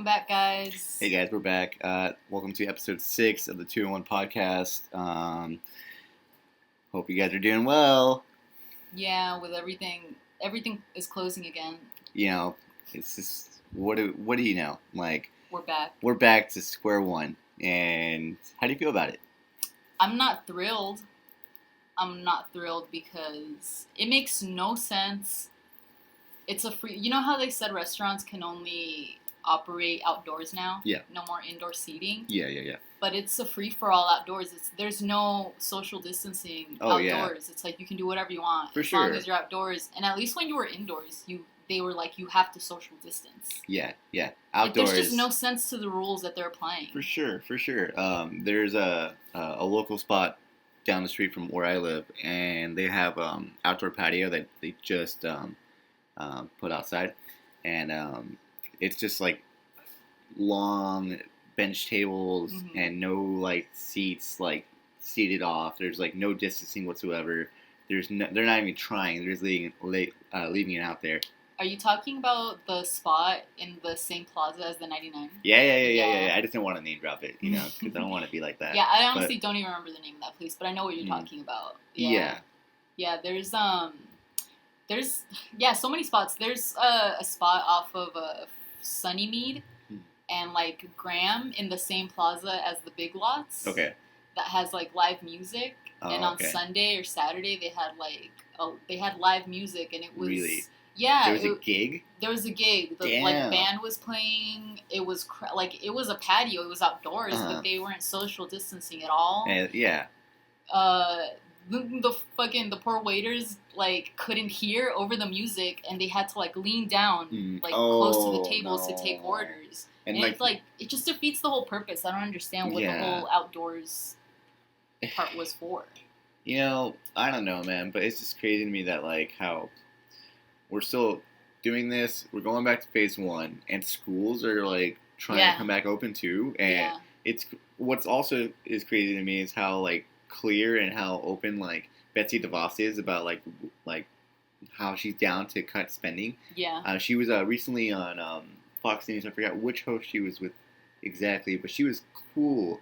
back, guys. Hey guys, we're back. Welcome to episode 6 of the 2-in-1 podcast. Hope you guys are doing well. Yeah, with everything is closing again. You know, it's just, what do you know? Like, We're back. we're back to square one. And how do you feel about it? I'm not thrilled. Because it makes no sense. It's a free... You know how they said restaurants can only operate outdoors now? Yeah. No more indoor seating? Yeah. But it's a free-for-all outdoors. There's no social distancing outdoors. Yeah. It's like you can do whatever you want For as sure. long as you're outdoors. And at least when you were indoors, they were like, you have to social distance. Yeah. Like, Outdoors. there's just no sense to the rules that they're applying. For sure. There's a local spot down the street from where I live, and they have outdoor patio that they just put outside, and it's just like long bench tables and no like seats like seated off. There's like no distancing whatsoever. They're not even trying. They're just leaving it out there. Are you talking about the spot in the same plaza as the 99? Yeah. I just didn't want to name drop it, because I don't want to be like that. Yeah, I honestly don't even remember the name of that place, but I know what you're talking about. Yeah, there's so many spots. There's a spot off of Sunnymead and like Graham in the same plaza as the Big Lots. Okay. That has like live music, and on Sunday or Saturday they had live music, and it was really. Yeah, there was a gig. There was a gig. The band was playing. It was it was a patio. It was outdoors, but they weren't social distancing at all. Yeah. The poor waiters like couldn't hear over the music, and they had to like lean down close to the tables to take orders. And it's like it just defeats the whole purpose. I don't understand what the whole outdoors part was for. I don't know, man, but it's just crazy to me that like how we're still doing this. We're going back to phase 1, and schools are like trying to come back open too. And it's what's also is crazy to me is how like clear and how open like Betsy DeVos is about like how she's down to cut spending. Yeah. She was recently on Fox News. I forgot which host she was with exactly, but she was cool.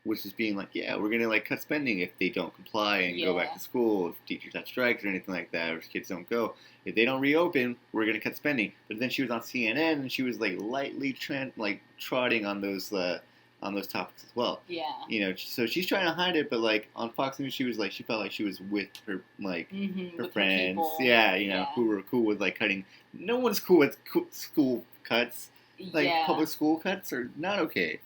Which is being like, yeah, we're going to like cut spending if they don't comply and go back to school, if teachers have strikes or anything like that, or if kids don't go. If they don't reopen, we're going to cut spending. But then she was on CNN and she was like lightly trotting on those topics as well. Yeah. So she's trying to hide it, but like on Fox News, she was like, she felt like she was with her her friends, who were cool with like cutting. No one's cool with school cuts. Public school cuts are not okay.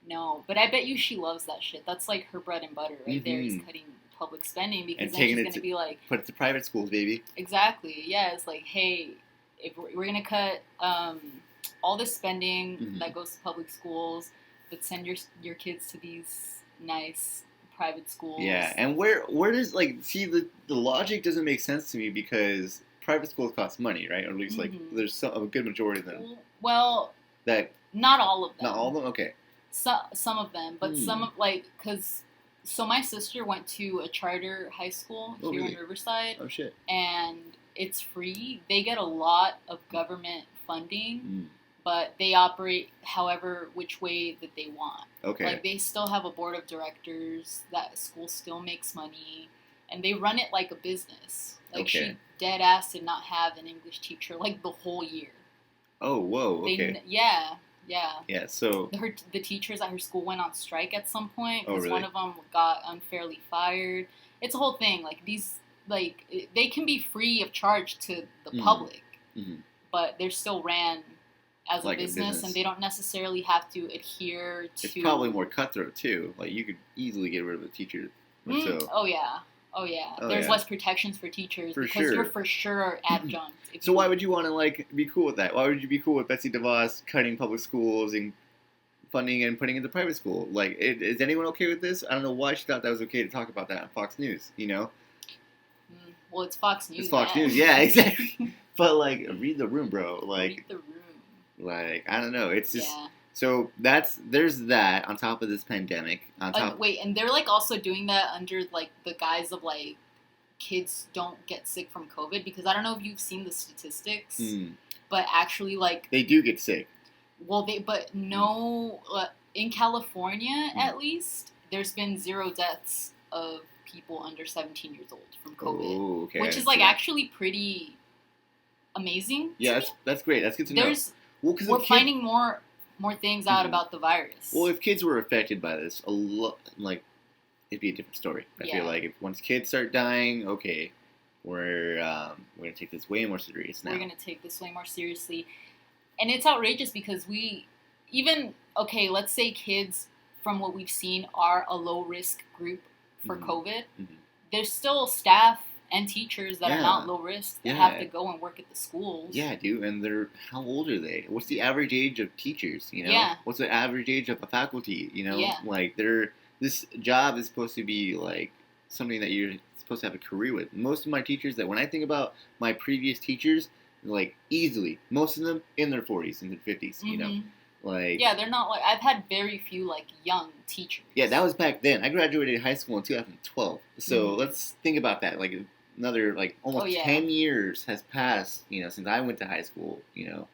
No, but I bet you she loves that shit. That's like her bread and butter right there is cutting public spending, because then she's going to be like... Put it to private schools, baby. Exactly. Yeah, it's like, hey, if we're going to cut all this spending that goes to public schools, but send your kids to these nice private schools. Yeah, and where does, the logic doesn't make sense to me, because private schools cost money, right? Or at least, there's a good majority of them. Well, not all of them. Not all of them? Okay. Some of them, but some of so my sister went to a charter high school here in Riverside. Oh shit! And it's free. They get a lot of government funding, but they operate however which way that they want. Okay. Like they still have a board of directors. That school still makes money, and they run it like a business. Like she dead ass did not have an English teacher like the whole year. Oh whoa! Okay. Yeah, so... The teachers at her school went on strike at some point, because really? one of them got unfairly fired. It's a whole thing. They can be free of charge to the public, but they're still ran as a business, and they don't necessarily have to adhere to... It's probably more cutthroat, too. Like, you could easily get rid of a teacher. Oh, yeah. There's less protections for teachers because you're for sure adjunct. So why would you want to be cool with that? Why would you be cool with Betsy DeVos cutting public schools and funding and putting into private school? Is anyone okay with this? I don't know why she thought that was okay to talk about that on Fox News. Well, it's Fox News. It's Fox News. Yeah, exactly. But read the room, bro. Read the room. I don't know. It's just. Yeah. So there's that on top of this pandemic. Wait, and they're also doing that under the guise of kids don't get sick from COVID, because I don't know if you've seen the statistics, but actually they do get sick. Well, in California, at least, there's been 0 deaths of people under 17 years old from COVID. Oh, okay. Which is, like, actually pretty amazing. Yeah, that's great. That's good to know. We're finding more things out about the virus. Well, if kids were affected by this, it'd be a different story. I feel like if once kids start dying, okay, we're gonna take this way more serious now. We're gonna take this way more seriously, and it's outrageous because let's say kids, from what we've seen, are a low risk group for COVID. Mm-hmm. There's still staff and teachers that are not low risk that have to go and work at the schools. Yeah, dude, and how old are they? What's the average age of teachers? You know, what's the average age of a faculty? You know, like this job is supposed to be like something that you're supposed to have a career with. Most of my teachers, that when I think about my previous teachers, like easily, most of them in their 40s and their 50s. Mm-hmm. You know, like they're not like, I've had very few like young teachers. Yeah, that was back then. I graduated high school in 2012, so let's think about that. Like another almost 10 years has passed, you know, since I went to high school. You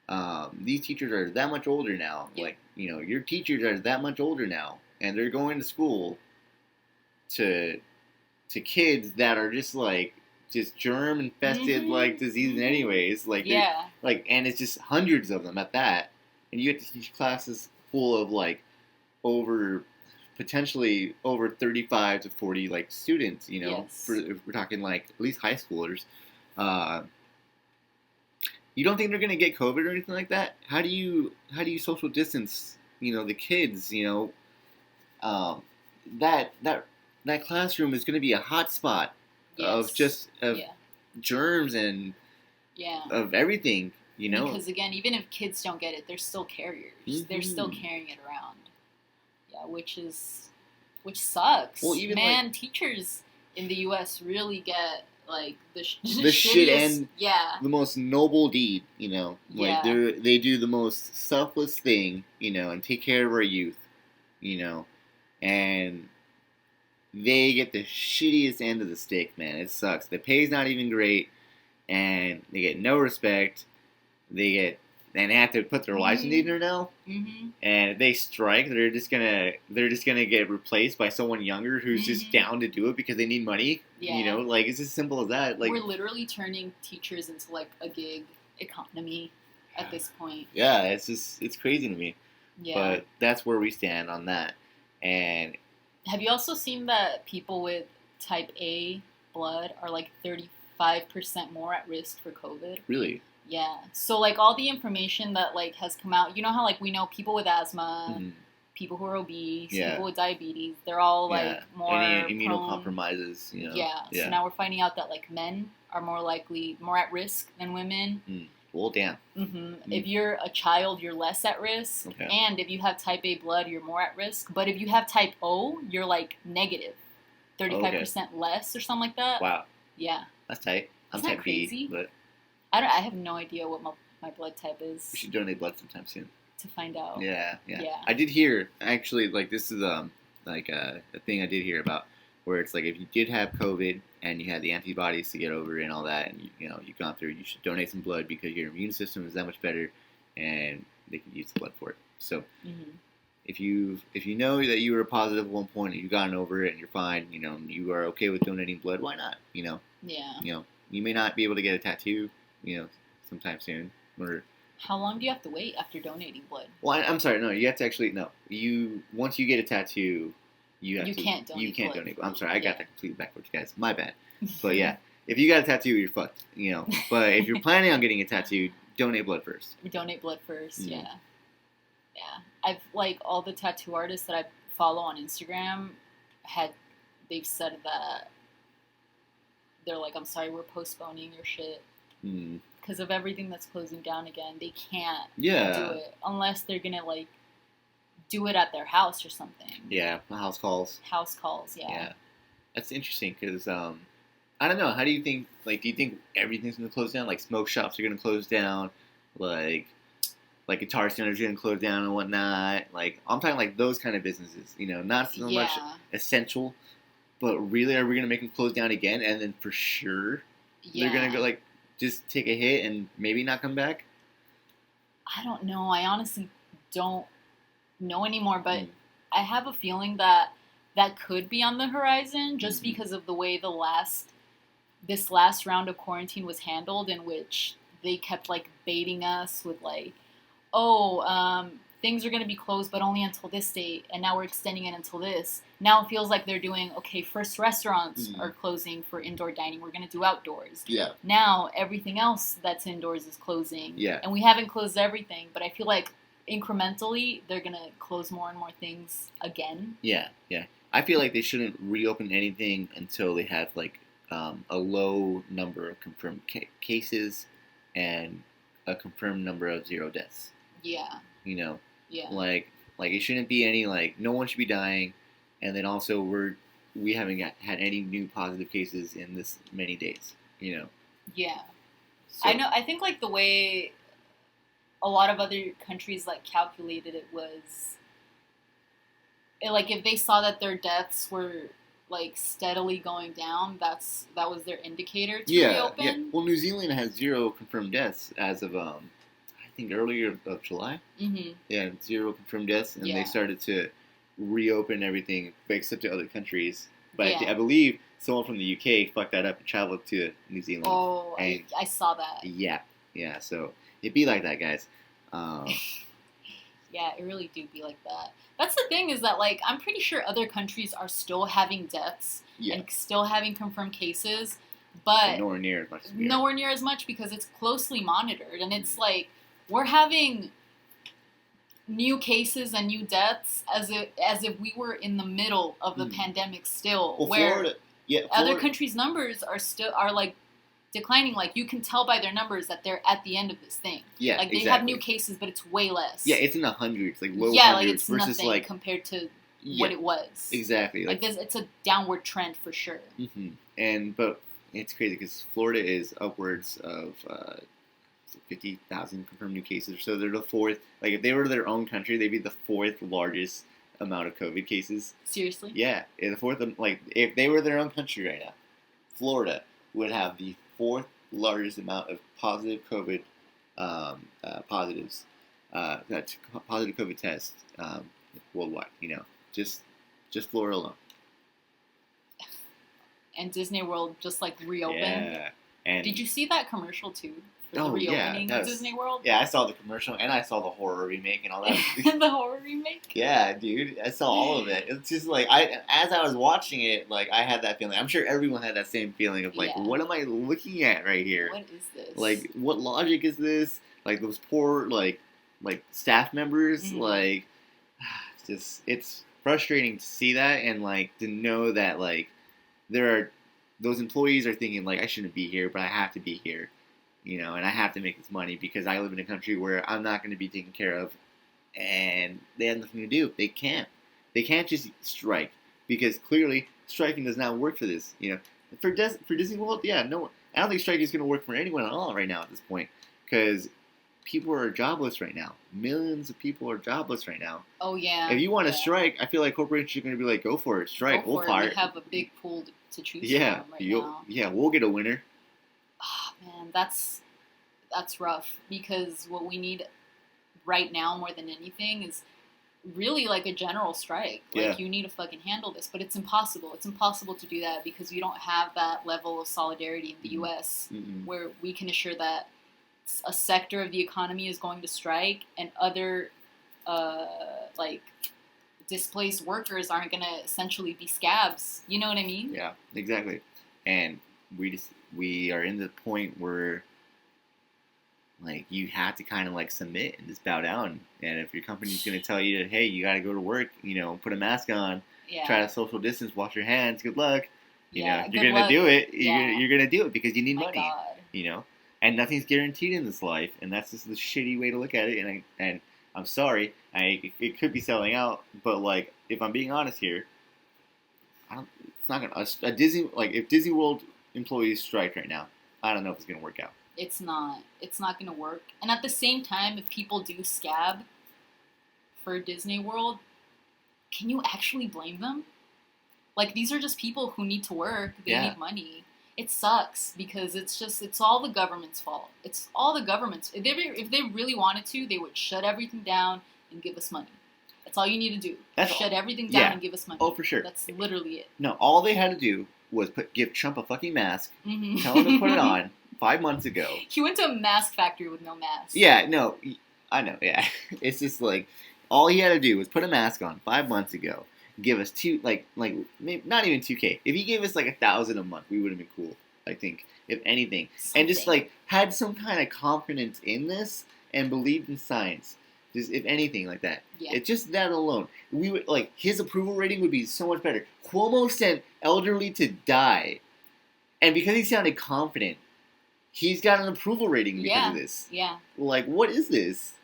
know, these teachers are that much older now. Yeah. Like, you know, your teachers are that much older now, and they're going to school to kids that are just germ infested diseases anyways. And it's just hundreds of them at that, and you have to teach classes full of potentially over 35 to 40 students. You know, if we're talking at least high schoolers. You don't think they're gonna get COVID or anything like that? How do you social distance? You know, the kids. You know, that classroom is gonna be a hot spot of germs and of everything. You know, because again, even if kids don't get it, they're still carriers. Mm-hmm. They're still carrying it around. Yeah, which sucks. Well, even teachers in the U.S. really get the shit and the most noble deed. You know, they do the most selfless thing. You know, and take care of our youth. You know, and they get the shittiest end of the stick, man. It sucks. The pay's not even great, and they get no respect. They have to put their lives in danger now. Mm-hmm. And if they strike, they're just gonna get replaced by someone younger who's just down to do it because they need money. Yeah. You know, it's as simple as that. We're literally turning teachers into a gig economy at this point. Yeah, it's crazy to me. Yeah. But that's where we stand on that. And have you also seen that people with type A blood are 35% more at risk for COVID? Really? Yeah. So all the information that has come out, you know how we know people with asthma, people who are obese, people with diabetes, they're all more immunocompromises. You know? Yeah. So now we're finding out that men are more at risk than women. Well, damn. Mm-hmm. If you're a child, you're less at risk, and if you have type A blood, you're more at risk. But if you have type O, you're negative, 35% less or something like that. Wow. Yeah. That's tight. I'm type B, but I have no idea what my blood type is. We should donate blood sometime soon to find out. Yeah. I did hear, actually, this is a thing I did hear about, where it's if you did have COVID and you had the antibodies to get over it and all that, and you've gone through, you should donate some blood because your immune system is that much better, and they can use the blood for it. So if you know that you were positive at one point and you've gotten over it and you're fine, you are okay with donating blood, why not? Yeah. You may not be able to get a tattoo, sometime soon. Or how long do you have to wait after donating blood? Well, I'm sorry, no. You have to actually once you get a tattoo, you can't donate blood. I'm sorry, I got that completely backwards, guys. My bad. But yeah, if you got a tattoo, you're fucked. But if you're planning on getting a tattoo, donate blood first. Donate blood first. Mm-hmm. Yeah. I've all the tattoo artists that I follow on Instagram they've said that they're I'm sorry, we're postponing your shit. Because of everything that's closing down again. They can't do it unless they're going to, do it at their house or something. Yeah, house calls. House calls, yeah. Yeah. That's interesting because, I don't know, how do you think, do you think everything's going to close down? Smoke shops are going to close down, Guitar centers are going to close down and whatnot. I'm talking, those kind of businesses, not so much essential, but really, are we going to make them close down again? And then for sure, they're going to go, just take a hit and maybe not come back? I don't know. I honestly don't know anymore, but I have a feeling that that could be on the horizon just because of the way this last round of quarantine was handled, in which they kept like baiting us with like, oh, things are going to be closed, but only until this date, and now we're extending it until this. Now it feels like they're doing, okay, first restaurants are closing for indoor dining. We're going to do outdoors. Yeah. Now everything else that's indoors is closing. Yeah. And we haven't closed everything, but I feel like incrementally they're going to close more and more things again. Yeah, yeah. I feel like they shouldn't reopen anything until they have like a low number of confirmed cases and a confirmed number of 0 deaths. Yeah. You know? Yeah. Like it shouldn't be any, like, no one should be dying, and then also we haven't had any new positive cases in this many days, you know? Yeah. So, I know, I think, like, the way a lot of other countries, like, calculated it was, like, if they saw that their deaths were, like, steadily going down, that was their indicator to reopen. Yeah. Well, New Zealand has 0 confirmed deaths as of, I think earlier of July. Mm-hmm. Yeah, 0 confirmed deaths, and they started to reopen everything, except to other countries. But I believe someone from the UK fucked that up and traveled to New Zealand. Oh, and I saw that. Yeah. So it'd be like that, guys. Yeah, it really do be like that. That's the thing, is that, like, I'm pretty sure other countries are still having deaths and still having confirmed cases, but nowhere near as much. Nowhere near as much, because it's closely monitored, and it's like we're having new cases and new deaths as if we were in the middle of the pandemic still, well, where Florida, other countries' numbers are like declining. Like, you can tell by their numbers that they're at the end of this thing. Yeah, like they have new cases, but it's way less. Yeah, it's in the hundreds, like low hundreds, like it's versus nothing like compared to what it was. Exactly, like it's a downward trend for sure. But it's crazy because Florida is upwards of 50,000 confirmed new cases. So they're the 4th. Like, if they were their own country, they'd be the 4th largest amount of COVID cases. Seriously? Yeah, the 4th. Like, if they were their own country right now, Florida would have the 4th largest amount of positive COVID positives, positive COVID tests worldwide. You know, just Florida alone. And Disney World just like reopened. Yeah. And did you see that commercial too? For the reopening of Disney World? Yeah, I saw the commercial and I saw the horror remake and all that. The horror remake? Yeah, dude. I saw all of it. It's just like, as I was watching it, like, I had that feeling. I'm sure everyone had that same feeling of like, what am I looking at right here? What is this? Like, what logic is this? Like, those poor, like staff members, like, it's frustrating to see that, and like to know that like those employees are thinking like, I shouldn't be here, but I have to be here. You know, and I have to make this money because I live in a country where I'm not going to be taken care of, and they have nothing to do. They can't just strike, because clearly striking does not work for this. You know, for Disney World, no, I don't think striking is going to work for anyone at all right now at this point, because people are jobless right now. Millions of people are jobless right now. Oh yeah. If you want to strike, I feel like corporations are going to be like, go for it, strike, we'll fire. We have a big pool to choose from right now. Yeah, we'll get a winner. Oh, man, that's rough, because what we need right now more than anything is really like a general strike. Like, you need to fucking handle this, but it's impossible. It's impossible to do that because we don't have that level of solidarity in the U.S. where we can assure that a sector of the economy is going to strike and other like displaced workers aren't going to essentially be scabs. You know what I mean? Yeah, exactly. And we are in the point where, like, you have to kind of like submit and just bow down. And if your company's going to tell you that, hey, you got to go to work, you know, put a mask on, try to social distance, wash your hands, good luck. You know, you're going to do it. You're going to do it because you need money. God. You know, and nothing's guaranteed in this life, and that's just the shitty way to look at it. And I'm sorry, it could be selling out, but like, if I'm being honest here, it's not gonna if Disney World employees strike right now, I don't know if it's gonna work out. It's not gonna work. And at the same time, if people do scab for Disney World, can you actually blame them? Like, these are just people who need to work. They need money. It sucks because it's all the government's fault. It's all the government's. If they really wanted to, they would shut everything down and give us money. That's all you need to do. Shut everything down and give us money. Oh, for sure. That's literally it. No, all they had to do was give Trump a fucking mask, tell him to put it on 5 months ago. He went to a mask factory with no mask. Yeah, no, I know, yeah. It's just like, all he had to do was put a mask on 5 months ago, give us maybe not even 2K. If he gave us like 1,000 a month, we would have been cool, I think, if anything. Something. And just like had some kind of confidence in this and believed in science. Just if anything like that. Yeah. It's just that alone. We would like his approval rating would be so much better. Cuomo sent elderly to die. And because he sounded confident, he's got an approval rating because of this. Yeah. Like, what is this?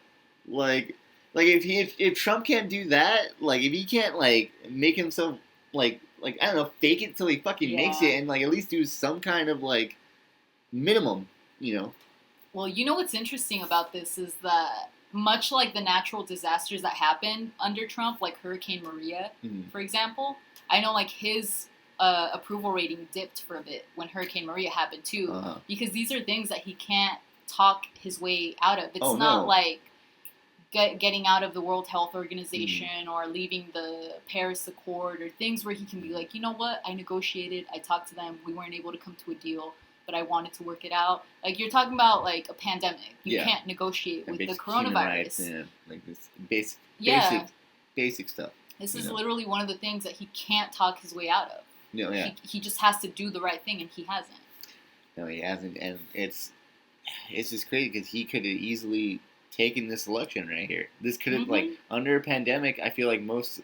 Like if Trump can't do that, like if he can't like make himself like I don't know, fake it till he fucking makes it, and like at least do some kind of like minimum, you know. Well, you know what's interesting about this is that much like the natural disasters that happened under Trump, like Hurricane Maria, for example, I know like his approval rating dipped for a bit when Hurricane Maria happened too, because these are things that he can't talk his way out of. It's not like getting out of the World Health Organization or leaving the Paris Accord or things where he can be like, you know what, I negotiated, I talked to them, we weren't able to come to a deal, but I wanted to work it out. Like, you're talking about, like, a pandemic. You can't negotiate with the coronavirus. And, like, this basic stuff. This is literally one of the things that he can't talk his way out of. No, yeah. He just has to do the right thing, and he hasn't. No, he hasn't, and it's just crazy because he could have easily taken this election right here. This could have, like, under a pandemic, I feel like most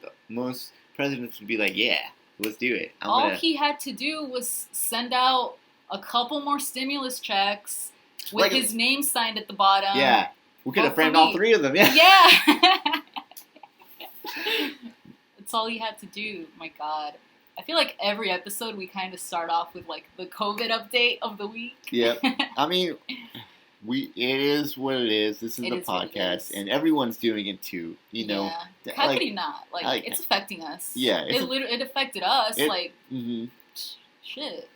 presidents would be like, yeah, let's do it. All he had to do was send out a couple more stimulus checks with like his name signed at the bottom. Yeah. We could have framed all 3 of them, yeah. Yeah. That's all he had to do. My God. I feel like every episode we kind of start off with like the COVID update of the week. Yeah. I mean, it is what it is. This is the podcast, and everyone's doing it too. You know, how could he not? Like, it's affecting us. Yeah, it affected us. Shit.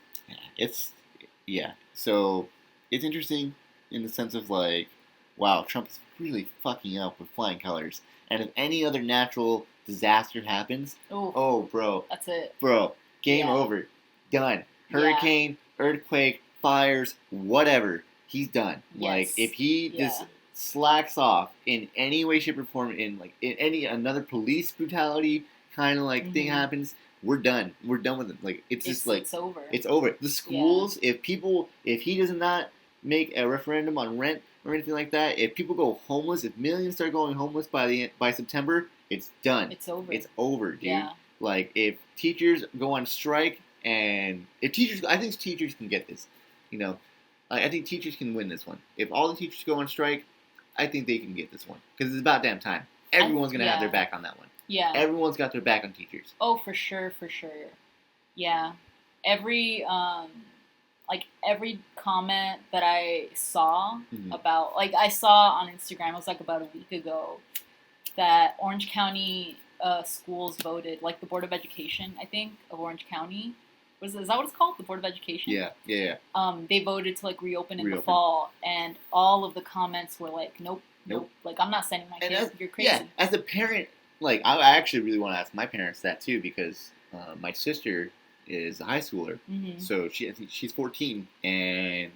So it's interesting in the sense of like, wow, Trump's really fucking up with flying colors. And if any other natural disaster happens, bro, that's it, bro. Game over, done. Hurricane, earthquake, fires, whatever. He's done. Yes. Like, if he just slacks off in any way, shape, or form, in any another police brutality kind of like thing happens, we're done. We're done with it. Like, it's just like it's over. It's over. The schools, if he does not make a referendum on rent or anything like that, if people go homeless, if millions start going homeless by September, it's done. It's over. It's over, dude. Yeah. Like, if teachers go on strike, and I think teachers can get this, you know. I think teachers can win this one. If all the teachers go on strike, I think they can get this one. Because it's about damn time. Everyone's going to have their back on that one. Yeah. Everyone's got their back on teachers. Oh, for sure. Yeah. Every comment that I saw about, like, I saw on Instagram, it was like about a week ago, that Orange County schools voted, like the Board of Education, I think, of Orange County. Is that what it's called? The Board of Education? Yeah. They voted to, like, reopen in the fall, and all of the comments were like, nope. Like, I'm not sending my kids. You're crazy. Yeah, as a parent, like, I actually really want to ask my parents that, too, because my sister is a high schooler, so I think she's 14, and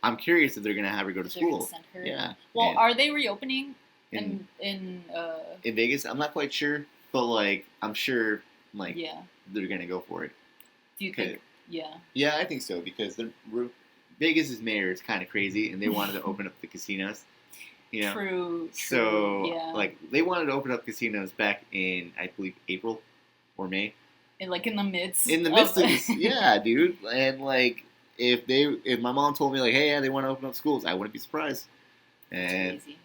I'm curious if they're going to have her go to school. Send her. Yeah. Well, are they reopening in Vegas? I'm not quite sure, but, like, I'm sure, like, they're going to go for it. Do you think? Yeah. Yeah, I think so, because Vegas' mayor is kind of crazy, and they wanted to open up the casinos. You know? True. So, yeah. like, they wanted to open up casinos back in, I believe, April or May. And, like, in the midst of this, yeah, dude. And, like, if my mom told me, like, hey, they want to open up schools, I wouldn't be surprised. And crazy.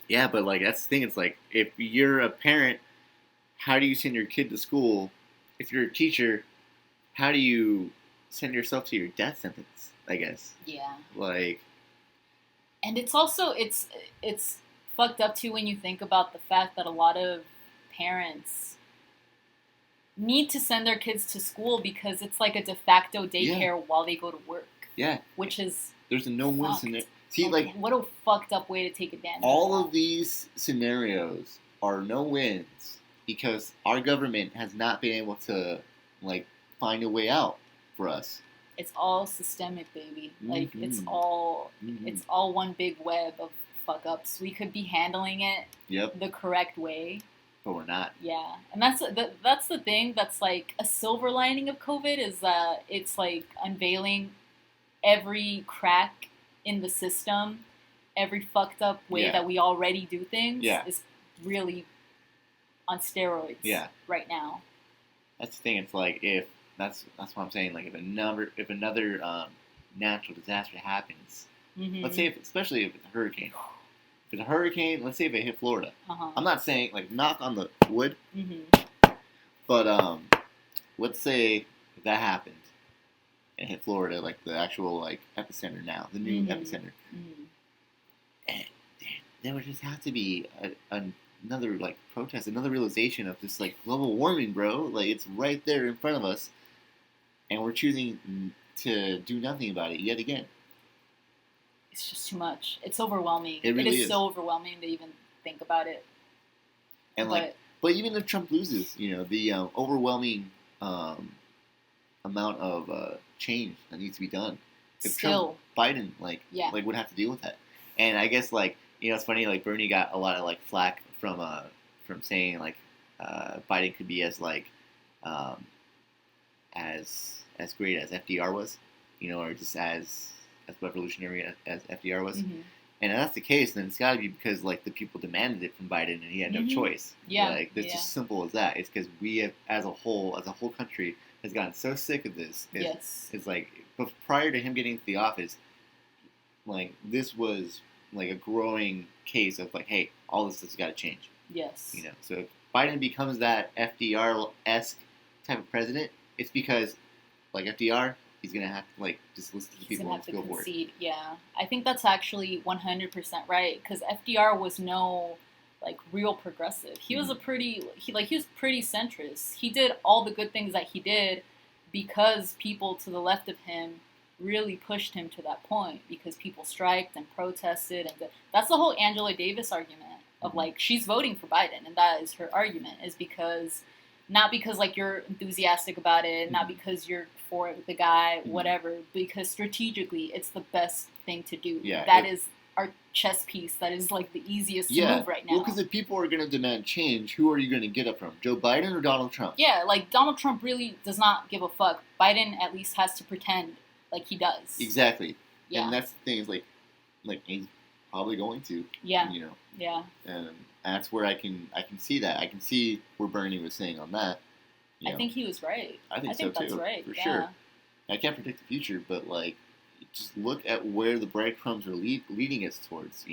Yeah, but, like, that's the thing. It's like, if you're a parent, how do you send your kid to school? If you're a teacher, how do you send yourself to your death sentence, I guess? Yeah. Like... And it's also, it's fucked up, too, when you think about the fact that a lot of parents need to send their kids to school because it's like a de facto daycare while they go to work. Yeah. Which is there's a no-win scenario. See, what a fucked up way to take advantage all of of these scenarios are no-wins because our government has not been able to, find a way out for us. It's all systemic, baby. Like, it's all one big web of fuck-ups. We could be handling it the correct way. But we're not. Yeah. And that's the thing that's, like, a silver lining of COVID is that it's, like, unveiling every crack in the system, every fucked up way that we already do things is really on steroids right now. That's the thing. It's like that's what I'm saying. Like if another natural disaster happens, let's say especially if it's a hurricane. If it's a hurricane, let's say if it hit Florida. I'm not saying knock on the wood, but let's say if that happened and hit Florida, like the actual epicenter now, the new epicenter, and there would just have to be another protest, another realization of this global warming, bro. Like it's right there in front of us, and we're choosing to do nothing about it yet again. It's just too much. It's overwhelming. It really is so overwhelming to even think about it. And but even if Trump loses, the overwhelming amount of change that needs to be done. If Biden would have to deal with that, and I guess it's funny Bernie got a lot of flack from saying Biden could be as as great as FDR was, or just as revolutionary as FDR was. And if that's the case, then it's got to be because the people demanded it from Biden and he had no choice. Yeah, it's just simple as that. It's because we have, as a whole country, has gotten so sick of this. It's but prior to him getting into the office, this was a growing case of hey, all this has got to change. Yes. So if Biden becomes that FDR-esque type of president, it's because FDR, he's gonna have to just listen to people and go for it. Yeah, I think that's actually 100% right because FDR was no real progressive. He was he was pretty centrist. He did all the good things that he did because people to the left of him really pushed him to that point because people striked and protested, and that's the whole Angela Davis argument of she's voting for Biden, and that is her argument is because not because you're enthusiastic about it, not because you're for the guy, whatever, because strategically it's the best thing to do. That is our chess piece. That is the easiest to move right now. Well, because if people are going to demand change, who are you going to get it from? Joe Biden or Donald Trump? Yeah, Donald Trump really does not give a fuck. Biden at least has to pretend he does. Exactly. Yeah. And that's the thing is he's probably going to. Yeah. Yeah. And that's where I can see that. I can see where Bernie was saying on that. I think he was right. I think so that's too. Right. For sure. I can't predict the future, but just look at where the breadcrumbs are leading us towards.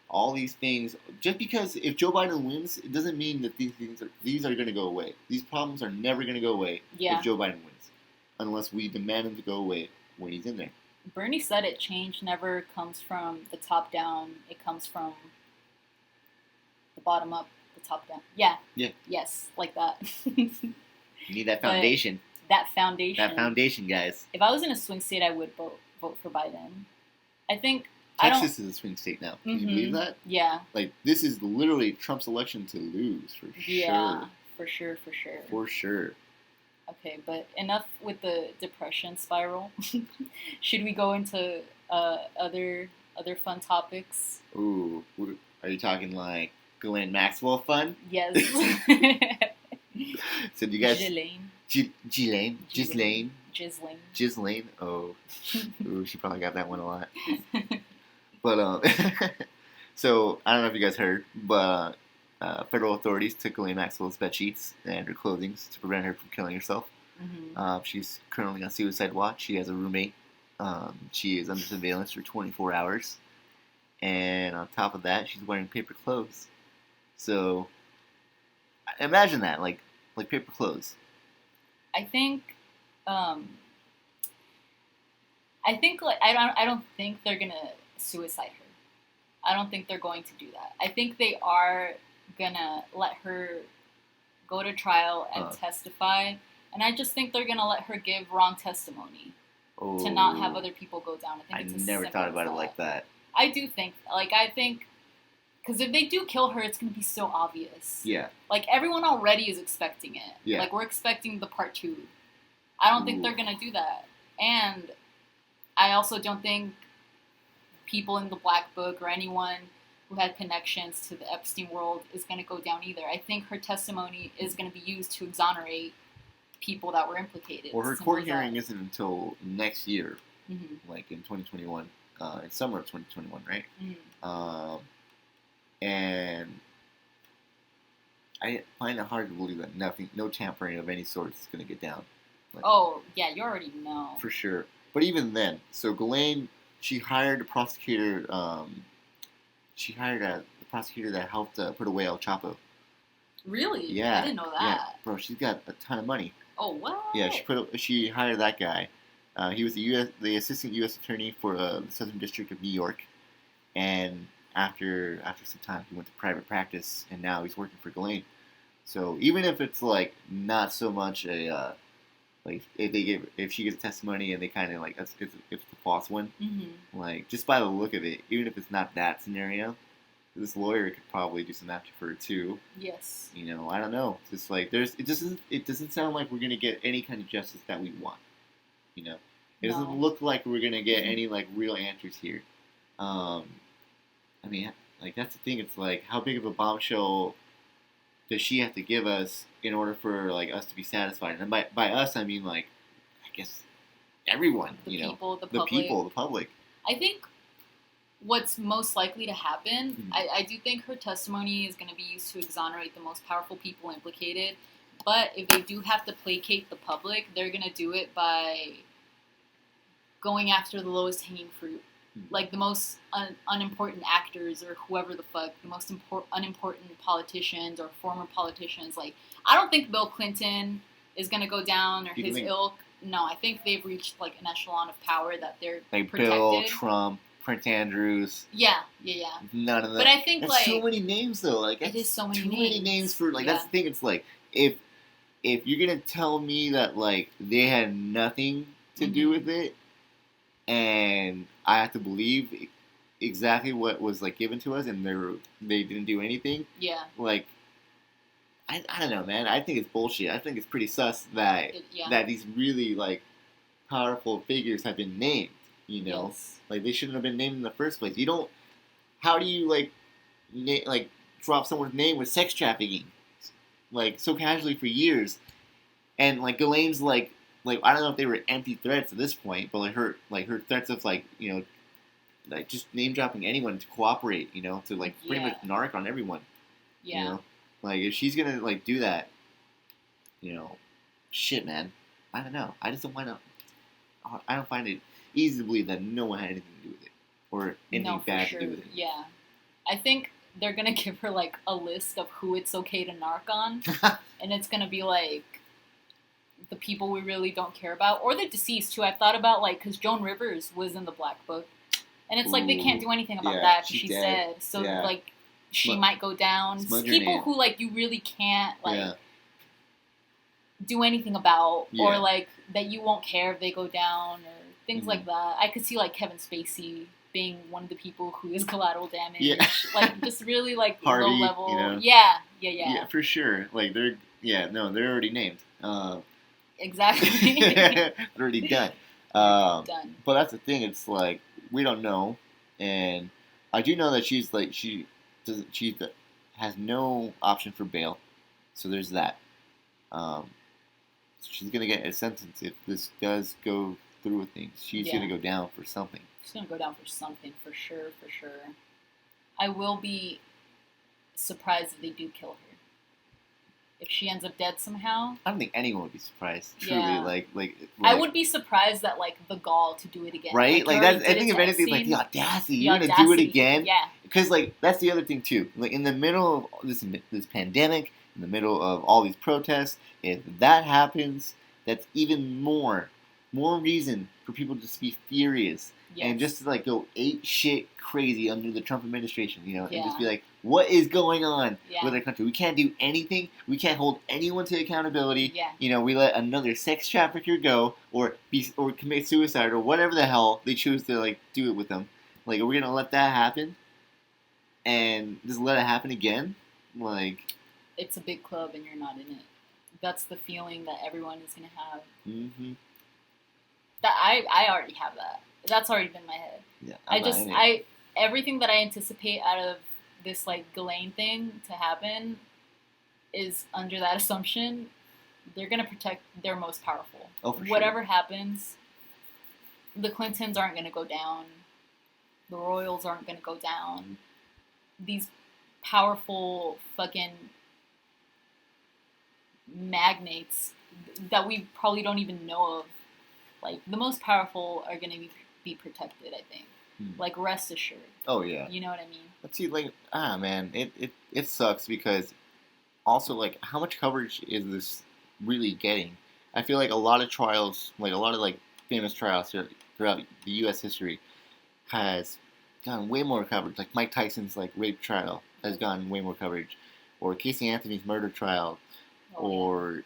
All these things. Just because if Joe Biden wins, it doesn't mean that these are going to go away. These problems are never going to go away if Joe Biden wins, unless we demand them to go away when he's in there. Bernie said it. Change never comes from the top down. It comes from the bottom up. Top down. Yeah. Yes, like that. You need that foundation. That foundation, guys. If I was in a swing state, I would vote for Biden. I think Texas is a swing state now. Can you believe that? Yeah. This is literally Trump's election to lose for sure. Yeah, for sure. Okay, but enough with the depression spiral. Should we go into other fun topics? Ooh, are you talking Ghislaine Maxwell fun? Yes. So do you guys... Ghislaine. Oh. Ooh, she probably got that one a lot. But, so, I don't know if you guys heard, but federal authorities took Ghislaine Maxwell's bed sheets and her clothing to prevent her from killing herself. She's currently on suicide watch. She has a roommate. She is under surveillance for 24 hours. And on top of that, she's wearing paper clothes. So, imagine that, paper clothes. I think I don't think they're gonna suicide her. I don't think they're going to do that. I think they are gonna let her go to trial and testify. And I just think they're going to let her give wrong testimony to not have other people go down. I think it's never thought about it like that. I do think, because if they do kill her, it's going to be so obvious. Yeah. Like, everyone already is expecting it. Yeah. Like, we're expecting the part 2. I don't think they're going to do that. And I also don't think people in the Black Book or anyone who had connections to the Epstein world is going to go down either. I think her testimony is going to be used to exonerate people that were implicated. Well, her court hearing isn't until next year, like in 2021, in summer of 2021, right? Mm-hmm. And I find it hard to believe that no tampering of any sort is going to get down. Like, yeah, you already know. For sure. But even then, so Ghislaine, she hired a prosecutor, the prosecutor that helped put away El Chapo. Really? Yeah. I didn't know that. Yeah. Bro, she's got a ton of money. Oh, what? Yeah, she hired that guy. He was the assistant U.S. attorney for the Southern District of New York, and after some time, he went to private practice, and now he's working for Ghislaine. So even if it's like not so much a like if she gives testimony and they kind of like it's the false one, like just by the look of it, even if it's not that scenario, this lawyer could probably do some after for her too. Yes. You know, I don't know. It's just like it doesn't sound like we're gonna get any kind of justice that we want. You know, it doesn't look like we're gonna get any like real answers here. I mean, like that's the thing. It's like how big of a bombshell does she have to give us in order for like us to be satisfied? And by us, I mean like I guess everyone. The public. I think what's most likely to happen, I do think her testimony is going to be used to exonerate the most powerful people implicated. But if they do have to placate the public, they're going to do it by going after the lowest hanging fruit. Like the most unimportant actors or whoever the fuck, the most unimportant politicians or former politicians. Like, I don't think Bill Clinton is going to go down or his ilk. No, I think they've reached like an echelon of power that they're like protected. Bill, Trump, Prince Andrews. Yeah. None of that. But I think that's so many names though. Like it is so many too names. many names for like that's the thing. It's like if you're gonna tell me that like they had nothing to do with it, and I have to believe exactly what was like given to us, and they didn't do anything. Yeah. Like I don't know, man. I think it's bullshit. I think it's pretty sus that these really like powerful figures have been named. You know, like they shouldn't have been named in the first place. You don't. How do you like drop someone's name with sex trafficking, like so casually for years, and like Ghislaine's like I don't know if they were empty threats at this point, but her threats of like like just name dropping anyone to cooperate, to like pretty much narc on everyone. Yeah. You know, like if she's gonna like do that, shit, man. I don't know. I just don't find it. I don't find it easy to believe that no one had anything to do with it or anything bad to do with it. Yeah, I think they're gonna give her like a list of who it's okay to narc on, and it's gonna be like the people we really don't care about, or the deceased, who I thought about, like, because Joan Rivers was in the Black Book, and it's like they can't do anything about that because she's dead. So like she might go down. People who like you really can't like do anything about, or like that you won't care if they go down, or things like that. I could see like Kevin Spacey being one of the people who is collateral damage, like just really like Harvey, low level. Yeah, for sure. Like they're already named. Exactly. They're already done. Done. But that's the thing. It's like we don't know, and I do know that she has no option for bail, so there's that. She's gonna get a sentence if this does go through with things. She's gonna go down for something. She's gonna go down for something, for sure. I will be surprised if they do kill her. If she ends up dead somehow. I don't think anyone would be surprised. Truly, like I would be surprised that like the gall to do it again. Right? Like that's. I think if anything, like the audacity. You're gonna do it again. Yeah. Because like that's the other thing too. Like in the middle of this pandemic, in the middle of all these protests, if that happens, that's even more reason for people to just be furious and just to like go ape shit crazy under the Trump administration, and just be like, what is going on with our country? We can't do anything. We can't hold anyone to accountability. Yeah. We let another sex trafficker go or commit suicide or whatever the hell they choose to like do it with them. Like, are we gonna let that happen and just let it happen again? Like, it's a big club and you're not in it. That's the feeling that everyone is gonna have. Mm-hmm. That I already have that. That's already been in my head. Yeah, everything that I anticipate out of this like Ghislaine thing to happen is under that assumption. They're gonna protect their most powerful. Oh, for Whatever sure. happens, the Clintons aren't gonna go down. The Royals aren't gonna go down. These powerful fucking magnates that we probably don't even know of, like the most powerful are gonna be protected. I think. Like, rest assured. Oh yeah. You know what I mean? But see, like, man, it sucks because also, like, how much coverage is this really getting? I feel like a lot of trials, like a lot of like famous trials throughout the U.S. history, has gotten way more coverage. Like Mike Tyson's like rape trial has gotten way more coverage, or Casey Anthony's murder trial, or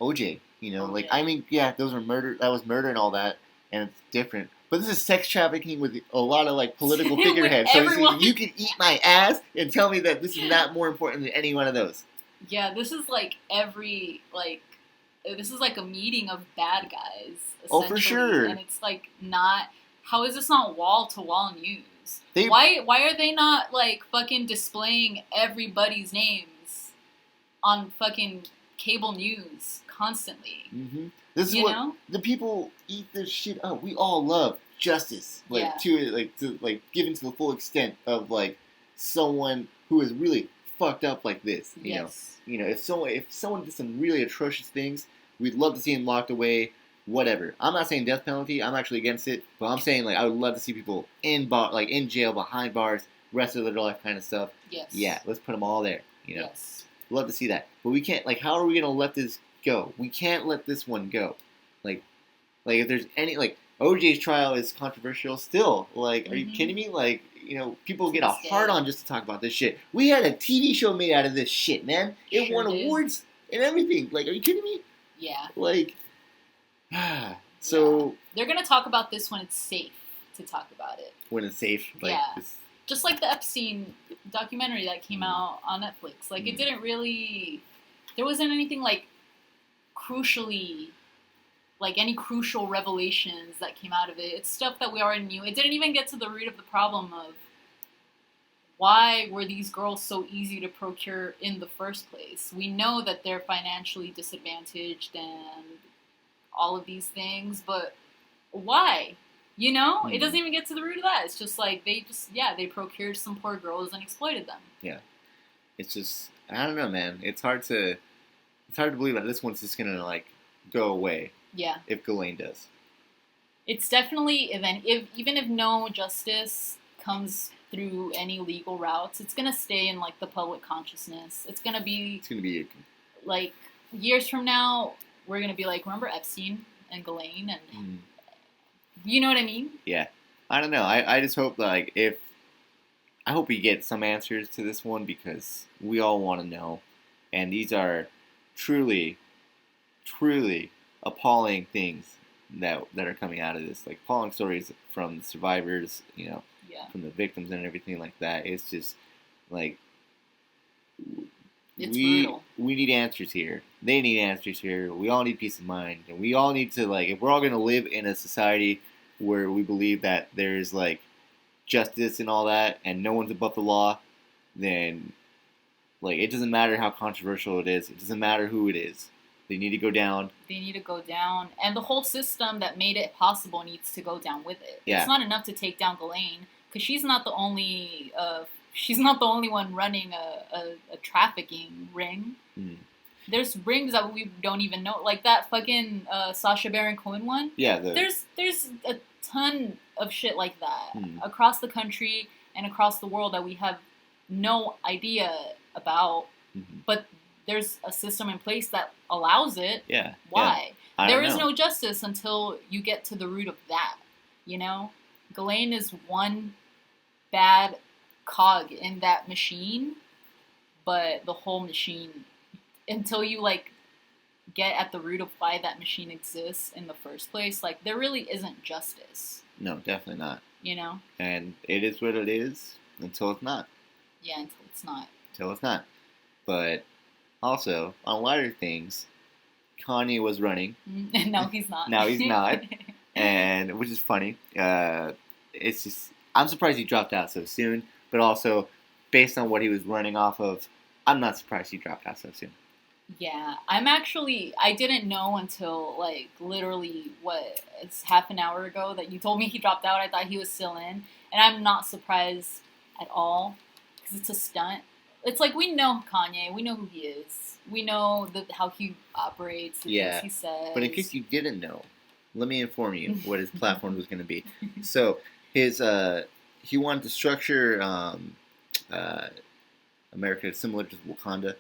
OJ. OJ. Like, I mean, yeah, those were murder. That was murder and all that, and it's different. But this is sex trafficking with a lot of like political figureheads. So you can eat my ass and tell me that this is not more important than any one of those. Yeah, this is like this is like a meeting of bad guys. Oh, for sure. And it's like not. How is this not wall to wall news? Why are they not like fucking displaying everybody's names on fucking cable news constantly? Mm-hmm. This is what the people eat this shit up. We all love justice, to given to the full extent of like someone who is really fucked up like this. Yes. If someone did some really atrocious things, we'd love to see him locked away. Whatever. I'm not saying death penalty. I'm actually against it, but I'm saying like I would love to see people in jail behind bars, rest of their life kind of stuff. Yes. Yeah, let's put them all there. Yes. Love to see that, but we can't. Like, how are we gonna let this go? We can't let this one go. Like if there's any OJ's trial is controversial still. Like, are you kidding me? Like, people get a hard on just to talk about this shit. We had a TV show made out of this shit, man. It won awards and everything. Like, are you kidding me? Yeah. Like, so they're gonna talk about this when it's safe to talk about it. When it's safe, just like the Epstein documentary that came out on Netflix. Like, it didn't really. There wasn't anything like crucially. Like, any crucial revelations that came out of it. It's stuff that we already knew. It didn't even get to the root of the problem of why were these girls so easy to procure in the first place. We know that they're financially disadvantaged and all of these things, but why? It doesn't even get to the root of that. It's just like they procured some poor girls and exploited them. Yeah. It's just, I don't know, man. It's hard to believe that this one's just gonna like go away. Yeah. If Ghislaine does. It's definitely, even if no justice comes through any legal routes, it's going to stay in, like, the public consciousness. It's going to be, like, years from now, we're going to be like, remember Epstein and Ghislaine? And you know what I mean? Yeah. I don't know. I just hope, like, I hope we get some answers to this one because we all want to know. And these are truly, truly appalling things that are coming out of this, like appalling stories from the survivors, from the victims and everything like that. It's just like brutal. We need answers here. They need answers here. We all need peace of mind, and we all need to if we're all going to live in a society where we believe that there's like justice and all that, and no one's above the law, then like it doesn't matter how controversial it is. It doesn't matter who it is. They need to go down. And the whole system that made it possible needs to go down with it. Yeah. It's not enough to take down Ghislaine, because she's not the only one running a trafficking ring. There's rings that we don't even know, like that fucking Sacha Baron Cohen one. Yeah. There's a ton of shit like that across the country and across the world that we have no idea about, but there's a system in place that allows it. Yeah. Why? Yeah. There is no justice until you get to the root of that, Ghislaine is one bad cog in that machine, but the whole machine, until you like get at the root of why that machine exists in the first place, like there really isn't justice. No, definitely not. You know? And it is what it is until it's not. Yeah, until it's not. Until it's not. But also, on lighter things, Kanye was running. No, he's not. Now he's not. And which is funny. It's just I'm surprised he dropped out so soon, but also based on what he was running off of, I'm not surprised he dropped out so soon. Yeah, I didn't know until like literally it's half an hour ago that you told me he dropped out. I thought he was still in, and I'm not surprised at all because it's a stunt. It's like we know Kanye, we know who he is, we know how he operates, the things he says. But in case you didn't know, let me inform you what his platform was going to be. So he wanted to structure America similar to Wakanda.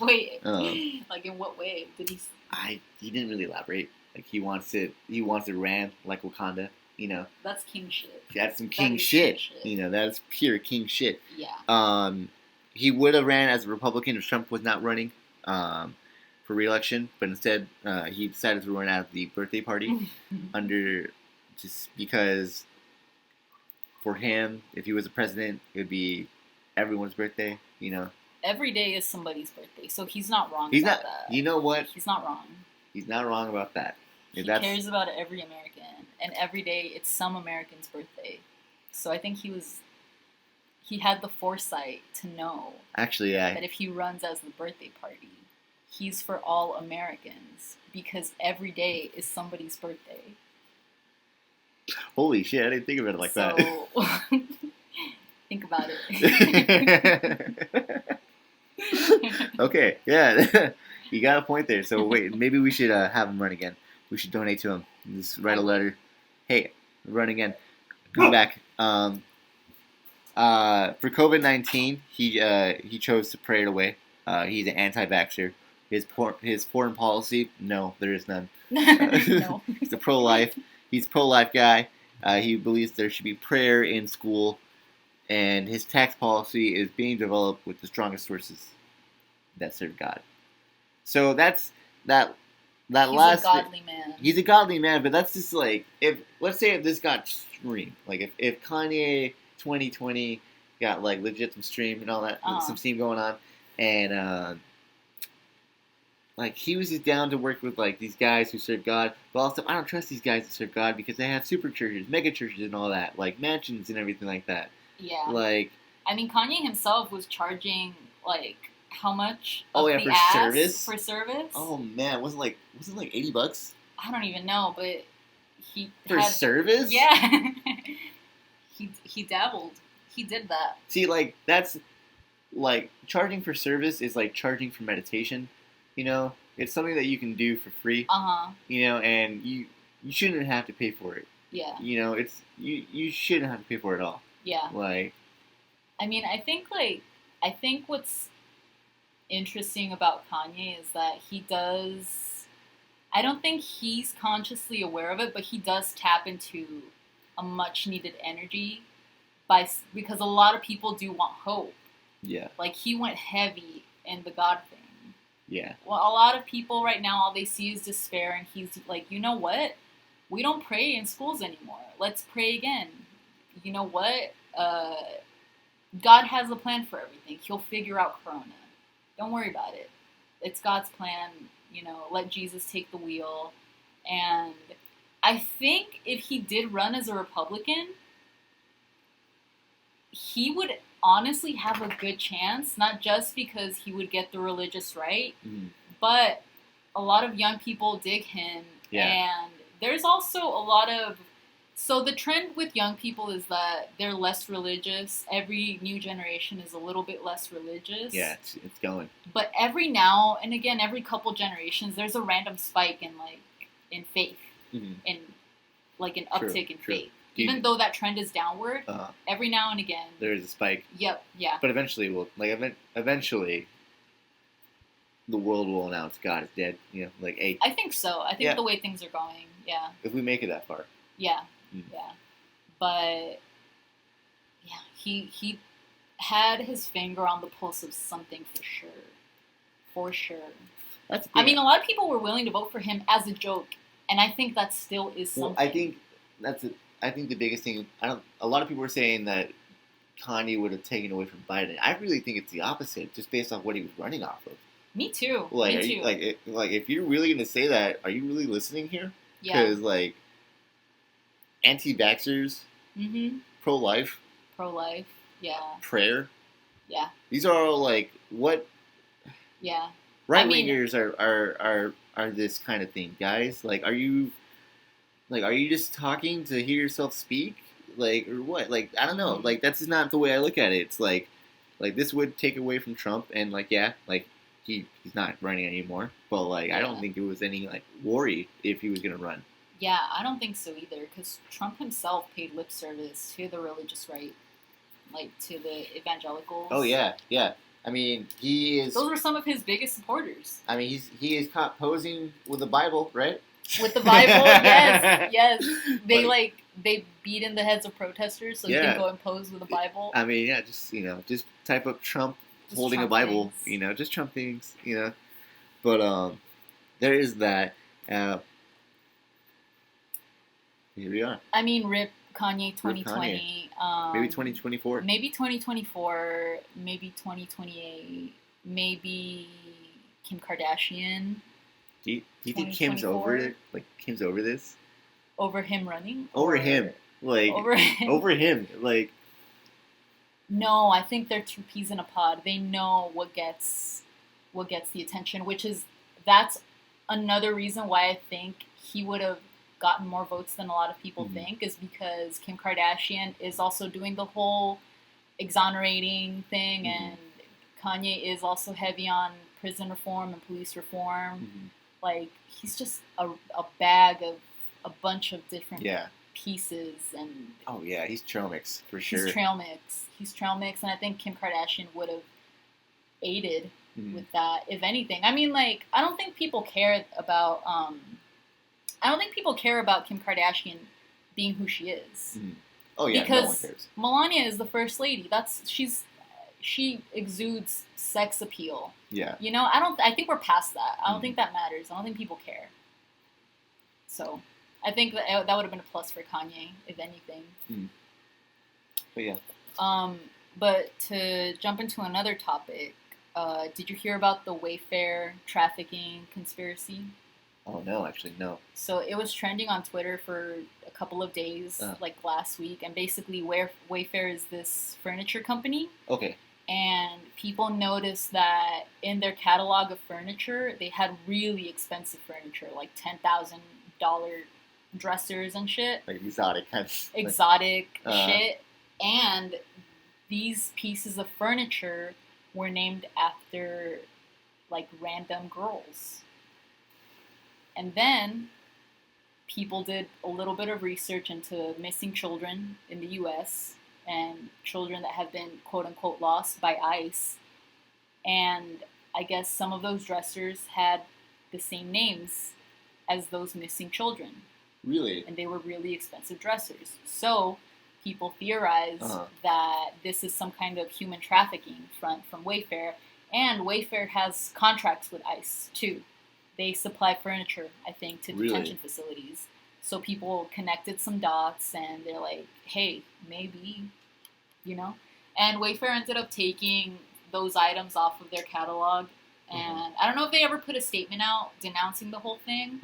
Wait, like in what way did he? He didn't really elaborate. Like he wants it ran like Wakanda. You know. That's king shit. That's some king shit. You know, that's pure king shit. Yeah. He would have ran as a Republican if Trump was not running for re-election, but instead he decided to run out of the birthday party just because for him, if he was a president, it would be everyone's birthday. You know. Every day is somebody's birthday, so he's not wrong about that. You know what? He's not wrong. He's not wrong about that. He cares about every American, and every day it's some American's birthday. So I think he had the foresight to know that if he runs as the birthday party, he's for all Americans, because every day is somebody's birthday. Holy shit, I didn't think of it like that. Think about it. Okay, yeah, you got a point there. So wait, maybe we should have him run again. We should donate to him. Just write a letter. Hey, run again. Come back. For COVID-19, he chose to pray it away. He's an anti-vaxxer. His foreign policy, no, there is none. No. He's a pro-life. He's a pro-life guy. He believes there should be prayer in school. And his tax policy is being developed with the strongest sources that serve God. So that's that. He's a godly man. He's a godly man, but that's just like let's say if this got streamed, like if Kanye 2020 got like legit some stream and all that, some steam going on, and like he was just down to work with like these guys who serve God, but also I don't trust these guys that serve God because they have super churches, mega churches, and all that, like mansions and everything like that. Yeah. Like, I mean, Kanye himself was charging like how much? Oh yeah, for service. For service. Oh man, wasn't like $80? I don't even know, but he for service. Yeah. he dabbled. He did that. See, like that's like charging for service is like charging for meditation. You know, it's something that you can do for free. You know, and you shouldn't have to pay for it. Yeah. You know, it's you shouldn't have to pay for it at all. Yeah. Like, I mean, I think what's interesting about Kanye is that he does, I don't think he's consciously aware of it, but he does tap into a much needed energy because a lot of people do want hope. Yeah. Like he went heavy in the God thing. Yeah. Well, a lot of people right now, all they see is despair, and he's like, you know what? We don't pray in schools anymore. Let's pray again. You know what? God has a plan for everything. He'll figure out Corona. Don't worry about it. It's God's plan. You know, let Jesus take the wheel. And I think if he did run as a Republican, he would honestly have a good chance, not just because he would get the religious right, but a lot of young people dig him. Yeah. And there's also a lot of... So the trend with young people is that they're less religious. Every new generation is a little bit less religious. Yeah, it's going. But every now and again, every couple generations, there's a random spike in faith, in like an uptick in faith. Even though that trend is downward, every now and again there is a spike. Yep. Yeah. But eventually, eventually, the world will announce God is dead. You know, like I think so. I think the way things are going, yeah. If we make it that far. Yeah. Yeah. But yeah, he had his finger on the pulse of something for sure. For sure. I mean, a lot of people were willing to vote for him as a joke, and I think that still is something. Well, I think the biggest thing. A lot of people were saying that Kanye would have taken away from Biden. I really think it's the opposite, just based on what he was running off of. Me too. Like, Me too. Like, if you're really going to say that, are you really listening here? Yeah. Because like, anti-vaxxers, pro-life, yeah, prayer, yeah. These are all like what? Yeah. Right wingers are this kind of thing, guys. Like, are you just talking to hear yourself speak, like, or what? Like, I don't know. Like, that's just not the way I look at it. It's like this would take away from Trump, and like, yeah, like he's not running anymore. But like, I don't think it was any like worry if he was gonna run. Yeah, I don't think so either, because Trump himself paid lip service to the religious right, like to the evangelicals. Oh yeah, yeah. I mean, he is. Those were some of his biggest supporters. I mean, he is caught posing with the Bible, right? With the Bible, yes. They beat in the heads of protesters so he can go and pose with the Bible. I mean, yeah, just type up Trump holding a Bible, just Trump things, But there is that. Here we are. I mean, rip Kanye 2020. Maybe 2024. Maybe 2024. Maybe 2028. Maybe Kim Kardashian. Do you think Kim's over it? Like, Kim's over this? Over him running? Over him. Like, over him. Over him. Like. No, I think they're two peas in a pod. They know what gets the attention, that's another reason why I think he would have gotten more votes than a lot of people think, is because Kim Kardashian is also doing the whole exonerating thing, and Kanye is also heavy on prison reform and police reform. Like, he's just a bag of a bunch of different pieces. And oh yeah, he's trail mix for sure. He's trail mix, and I think Kim Kardashian would have aided with that, if anything. I mean, like, I don't think people care about Kim Kardashian being who she is. Oh yeah, because no one cares. Melania is the first lady. She exudes sex appeal. Yeah. I think we're past that. I don't think that matters. I don't think people care. So, I think that would have been a plus for Kanye, if anything. But yeah. But to jump into another topic, did you hear about the Wayfair trafficking conspiracy? Oh no, actually no. So it was trending on Twitter for a couple of days, like last week, and basically Wayfair is this furniture company. Okay. And people noticed that in their catalog of furniture, they had really expensive furniture, like $10,000 dressers and shit. Like exotic kinds. Exotic shit. And these pieces of furniture were named after, like, random girls. And then people did a little bit of research into missing children in the U.S., and children that have been, quote-unquote, lost by ICE. And I guess some of those dressers had the same names as those missing children. Really? And they were really expensive dressers. So people theorize that this is some kind of human trafficking front from Wayfair. And Wayfair has contracts with ICE, too. They supply furniture, I think, to detention facilities. So people connected some dots, and they're like, hey, maybe, And Wayfair ended up taking those items off of their catalog. And I don't know if they ever put a statement out denouncing the whole thing.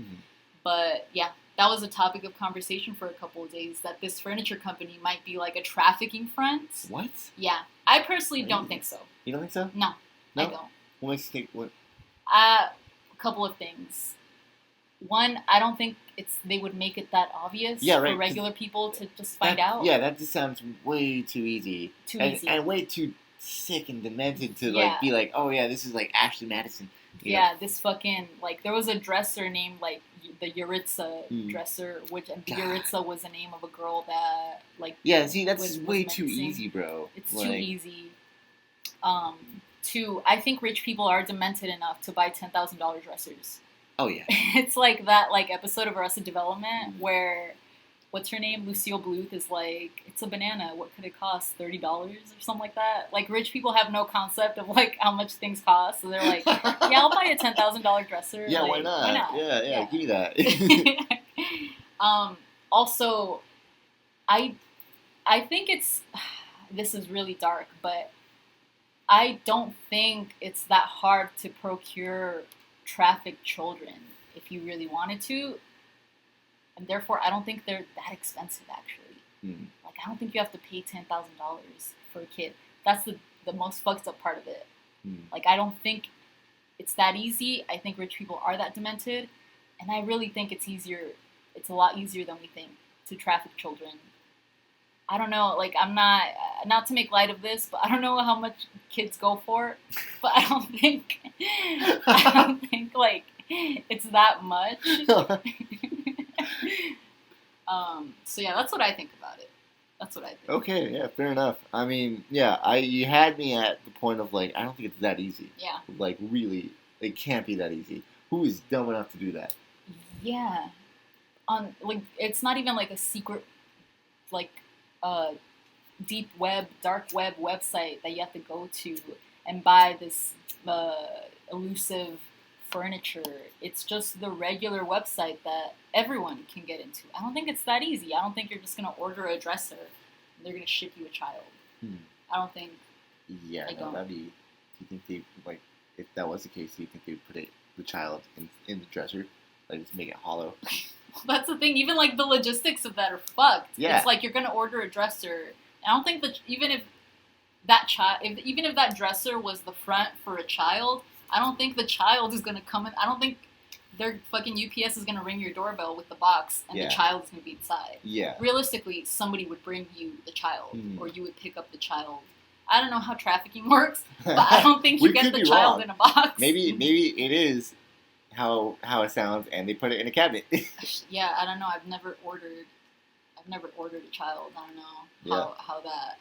But, yeah, that was a topic of conversation for a couple of days, that this furniture company might be like a trafficking front. What? Yeah. I personally don't think so. You don't think so? No, I don't. What makes you think? What? A couple of things. One, I don't think they would make it that obvious for regular people to just find out. Yeah, that just sounds way too easy. And way too sick and demented to like be like, oh yeah, this is like Ashley Madison. Yeah, this fucking, like, there was a dresser named, like, the Yuritsa dresser, and Yuritsa was the name of a girl that, like... Yeah, see, that's way too easy, bro. It's too easy. I think rich people are demented enough to buy $10,000 dressers. Oh, yeah. It's like that, like, episode of Arrested Development where what's her name? Lucille Bluth is like, it's a banana. What could it cost? $30 or something like that. Like, rich people have no concept of like how much things cost, so they're like, yeah, I'll buy a $10,000 dresser. Yeah, like, why not? Why not? Yeah, give me that. Also, I think it's, this is really dark, but I don't think it's that hard to procure trafficked children if you really wanted to. And therefore, I don't think they're that expensive, actually. Like, I don't think you have to pay $10,000 for a kid. That's the most fucked up part of it. Like, I don't think it's that easy. I think rich people are that demented. And I really think it's a lot easier than we think to traffic children. I don't know, like, I'm not to make light of this, but I don't know how much kids go for, but I don't think, like, it's that much. So yeah, that's what I think about it. That's what I think. Okay, yeah, fair enough. I mean, yeah, you had me at the point of, like, I don't think it's that easy. Yeah. Like, really, it can't be that easy. Who is dumb enough to do that? Yeah. Like, it's not even, like, a secret, like, deep web, dark web website that you have to go to and buy this elusive furniture. It's just the regular website that everyone can get into. I don't think it's that easy. I don't think you're just going to order a dresser and they're going to ship you a child. I don't think. Yeah, that'd be. Do you think they, like, if that was the case, do you think they'd put the child in the dresser? Like, just make it hollow? That's the thing. Even, like, the logistics of that are fucked. Yeah. It's like you're going to order a dresser. I don't think that even if that dresser was the front for a child, I don't think the child is going to come in. I don't think their fucking UPS is going to ring your doorbell with the box and the child is going to be inside. Yeah. Realistically, somebody would bring you the child or you would pick up the child. I don't know how trafficking works, but I don't think you get the child in a box. Maybe it is how it sounds, and they put it in a cabinet. Yeah, I don't know. I've never ordered a child. I don't know how that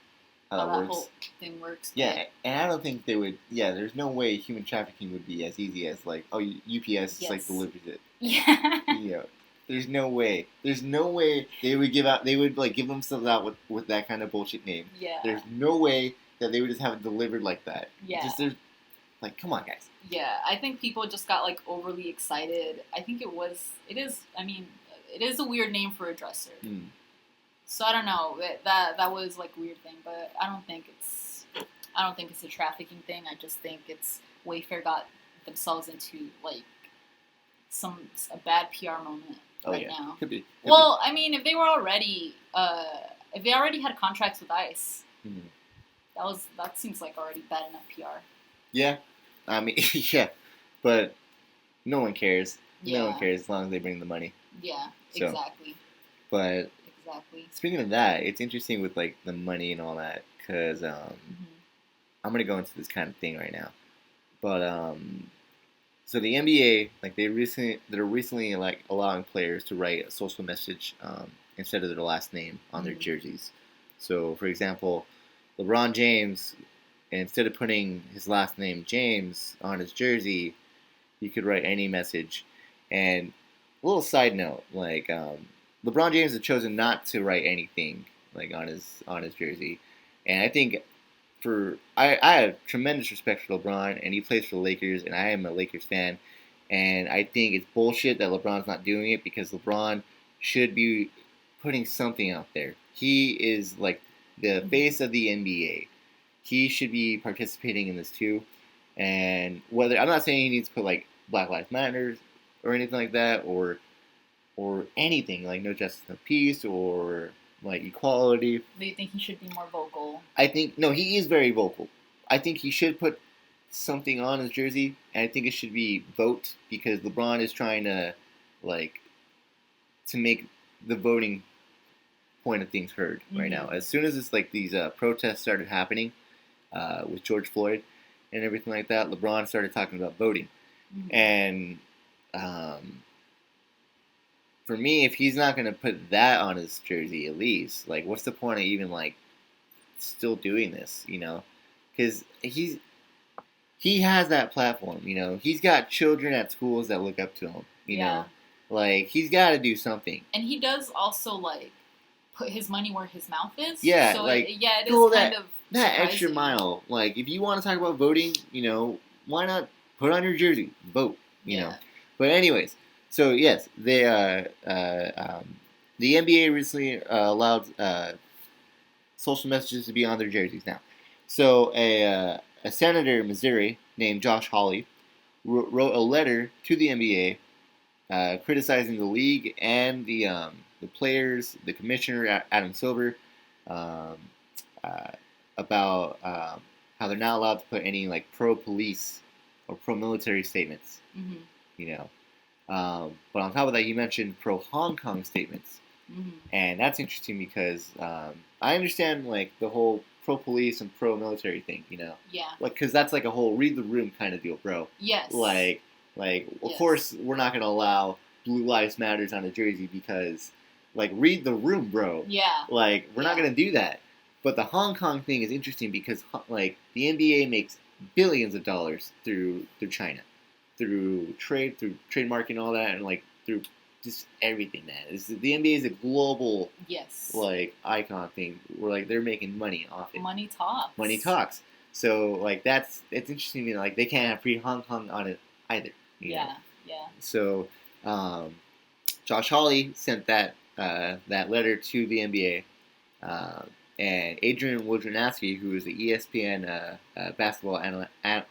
whole thing works. Yeah, and I don't think they would. Yeah, there's no way human trafficking would be as easy as, like, UPS just, like, delivers it. Yeah. You know, there's no way. There's no way they would give themselves out with that kind of bullshit name. Yeah. There's no way that they would just have it delivered like that. Yeah. There's, like, come on, guys. Yeah, I think people just got, like, overly excited. I think it is a weird name for a dresser. So I don't know. That was, like, a weird thing, but I don't think it's a trafficking thing. I just think it's Wayfair got themselves into, like, a bad PR moment now. Could be. Well, I mean, if they already had contracts with ICE, that seems like already bad enough PR. Yeah, I mean, yeah, but no one cares. Yeah. No one cares as long as they bring the money. Yeah, exactly. But speaking of that, it's interesting with, like, the money and all that, because I'm gonna go into this kind of thing right now. But so the NBA, like, they're recently like allowing players to write a social message instead of their last name on their jerseys. So, for example, LeBron James, instead of putting his last name James on his jersey, you could write any message. And a little side note, like, LeBron James has chosen not to write anything, like, on his jersey, and I think I have tremendous respect for LeBron, and he plays for the Lakers, and I am a Lakers fan, and I think it's bullshit that LeBron's not doing it, because LeBron should be putting something out there. He is, like, the face of the NBA. He should be participating in this too, and whether, I'm not saying he needs to put, like, Black Lives Matter or anything like that, or anything, like, no justice, no peace, or, like, equality. Do you think he should be more vocal? I think, no, he is very vocal. I think he should put something on his jersey, and I think it should be vote, because LeBron is trying to, like, to make the voting point of things heard right now. As soon as it's, like, these protests started happening with George Floyd and everything like that, LeBron started talking about voting. And for me, if he's not going to put that on his jersey, at least, like, what's the point of even, like, still doing this, you know? Because he has that platform, you know? He's got children at schools that look up to him, you know? Like, he's got to do something. And he does also, like, put his money where his mouth is. Yeah, so like it is kind of that extra mile. Like, if you want to talk about voting, why not put on your jersey, vote, you know. But anyways, so yes, the NBA recently allowed social messages to be on their jerseys now. So a senator in Missouri named Josh Hawley wrote a letter to the NBA criticizing the league and the players, the commissioner Adam Silver, about how they're not allowed to put any like pro-police or pro-military statements. Mm-hmm. You know, but on top of that, you mentioned pro-Hong Kong statements, and that's interesting because I understand like the whole pro-police and pro-military thing. You know, like because that's like a whole read the room kind of deal, bro. Yes. Like of course we're not gonna allow Blue Lives Matters on a jersey because like read the room, bro. Yeah. Like we're not gonna do that. But the Hong Kong thing is interesting because like the NBA makes billions of dollars through China, through trademark and all that, and like through just everything. The NBA is a global like icon thing where like they're making money off it. Money talks. Money talks. So like it's interesting. You know, like they can't have free Hong Kong on it either. You know? Yeah. So Josh Hawley sent that letter to the NBA. And Adrian Wojnarowski, who is the ESPN basketball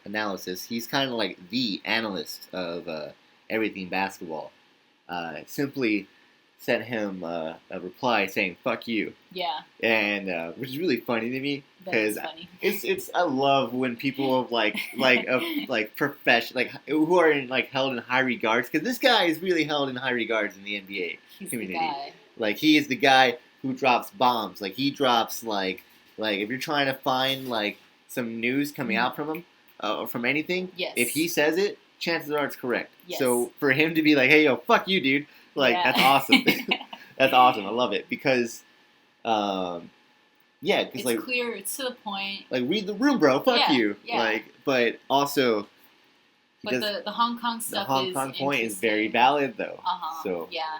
analysis, he's kind of like the analyst of everything basketball, simply sent him a reply saying "fuck you." Yeah. And which is really funny to me because it's I love when people of like profession who are held in high regards, because this guy is really held in high regards in the NBA community. The guy. Like he is the guy who drops bombs. Like he drops like if you're trying to find like some news coming out from him or from anything, if he says it, chances are it's correct. Yes. So for him to be like, "Hey yo, fuck you, dude," that's awesome. That's awesome. I love it because, because it's like clear, it's to the point. Like read the room, bro. Fuck you. Yeah. But also. But the Hong Kong stuff. The Hong Kong point is very valid though. So yeah,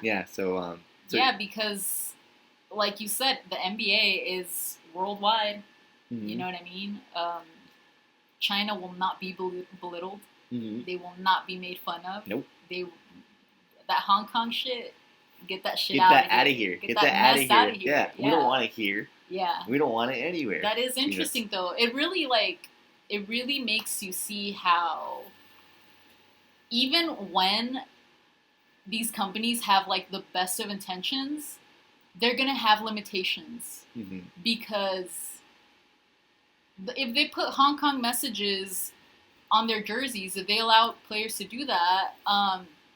because. Like you said, the NBA is worldwide. Mm-hmm. You know what I mean? China will not be belittled. Mm-hmm. They will not be made fun of. Nope. That Hong Kong shit, get that shit out of here. Get that mess out of here. Yeah, we don't want it here. Yeah. We don't want it anywhere. That is interesting though. It really makes you see how even when these companies have like the best of intentions, they're going to have limitations because if they put Hong Kong messages on their jerseys, if they allow players to do that,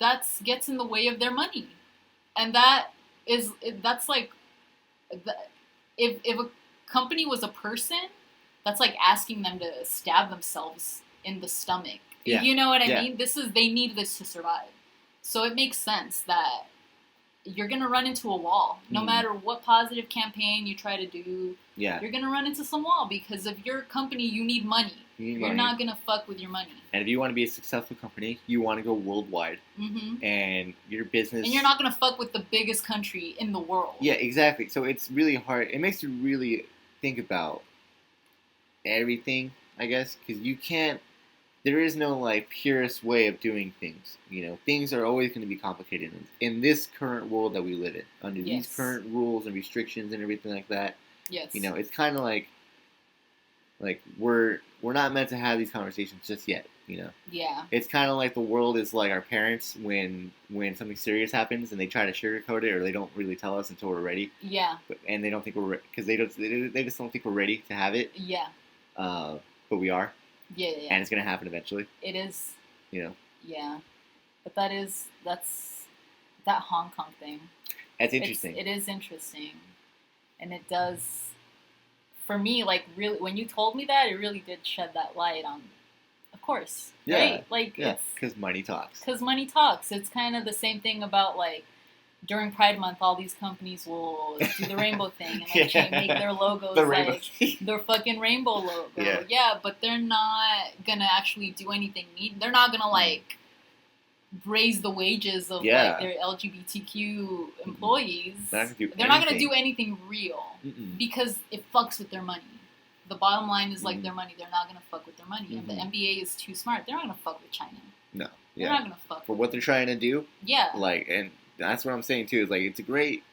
that gets in the way of their money. And that's like, if a company was a person, that's like asking them to stab themselves in the stomach. Yeah. You know what I mean? They need this to survive. So it makes sense that you're going to run into a wall. No matter what positive campaign you try to do, you're going to run into some wall because of your company, you need money. You're not going to fuck with your money. And if you want to be a successful company, you want to go worldwide. Mm-hmm. And your business... And you're not going to fuck with the biggest country in the world. Yeah, exactly. So it's really hard. It makes you really think about everything, I guess, because you can't... There is no, like, purest way of doing things. You know, things are always going to be complicated in this current world that we live in. Under these current rules and restrictions and everything like that. Yes. You know, it's kind of like we're not meant to have these conversations just yet, you know? Yeah. It's kind of like the world is like our parents when something serious happens and they try to sugarcoat it or they don't really tell us until we're ready. Yeah. And they don't think we're... Because they just don't think we're ready to have it. Yeah. But we are. Yeah. And it's going to happen eventually. It is. You know? Yeah. But that's that Hong Kong thing. That's interesting. It is interesting. And it does, for me, like, really, when you told me that, it really did shed that light on, of course. Yeah. Right? Like, because money talks. Because money talks. It's kind of the same thing about, like, during Pride Month, all these companies will do the rainbow thing and like make their logos like their fucking rainbow logo. Yeah, but they're not gonna actually do anything. They're not gonna like raise the wages of like their LGBTQ employees. They're not gonna do anything real because it fucks with their money. The bottom line is like their money. They're not gonna fuck with their money, and the NBA is too smart. They're not gonna fuck with China. No, they're not gonna fuck for what they're trying to do. Yeah, like, and that's what I'm saying too. Is like it's a great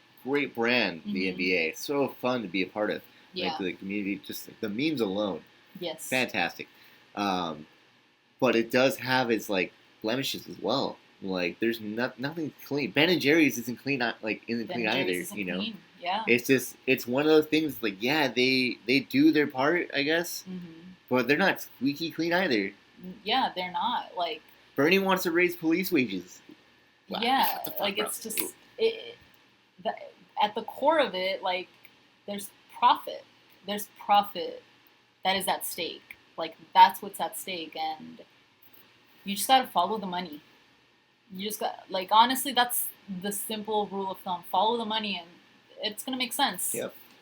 brand. The NBA. It's so fun to be a part of. Yeah, like the community, just the memes alone. Yes, fantastic. But it does have its like blemishes as well. Like there's nothing clean. Ben and Jerry's isn't clean. Isn't clean either. You know. Clean. Yeah. It's one of those things. Like they do their part, I guess. But they're not squeaky clean either. Yeah, they're not. Like Bernie wants to raise police wages. Wow. Yeah, like it's just at the core of it. Like there's profit. There's profit that is at stake. Like that's what's at stake, and you just gotta follow the money. You just got honestly, that's the simple rule of thumb. Follow the money, and it's gonna make sense.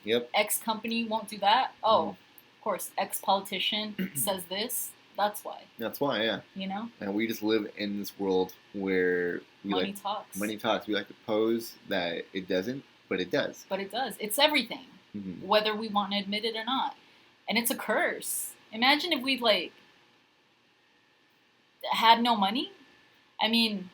Yep. X company won't do that. Oh, of course. X politician says this. That's why. That's why, yeah. You know. And we just live in this world where money talks. Money talks. We like to pose that it doesn't, but it does. But it does. It's everything, whether we want to admit it or not. And it's a curse. Imagine if we had no money. I mean,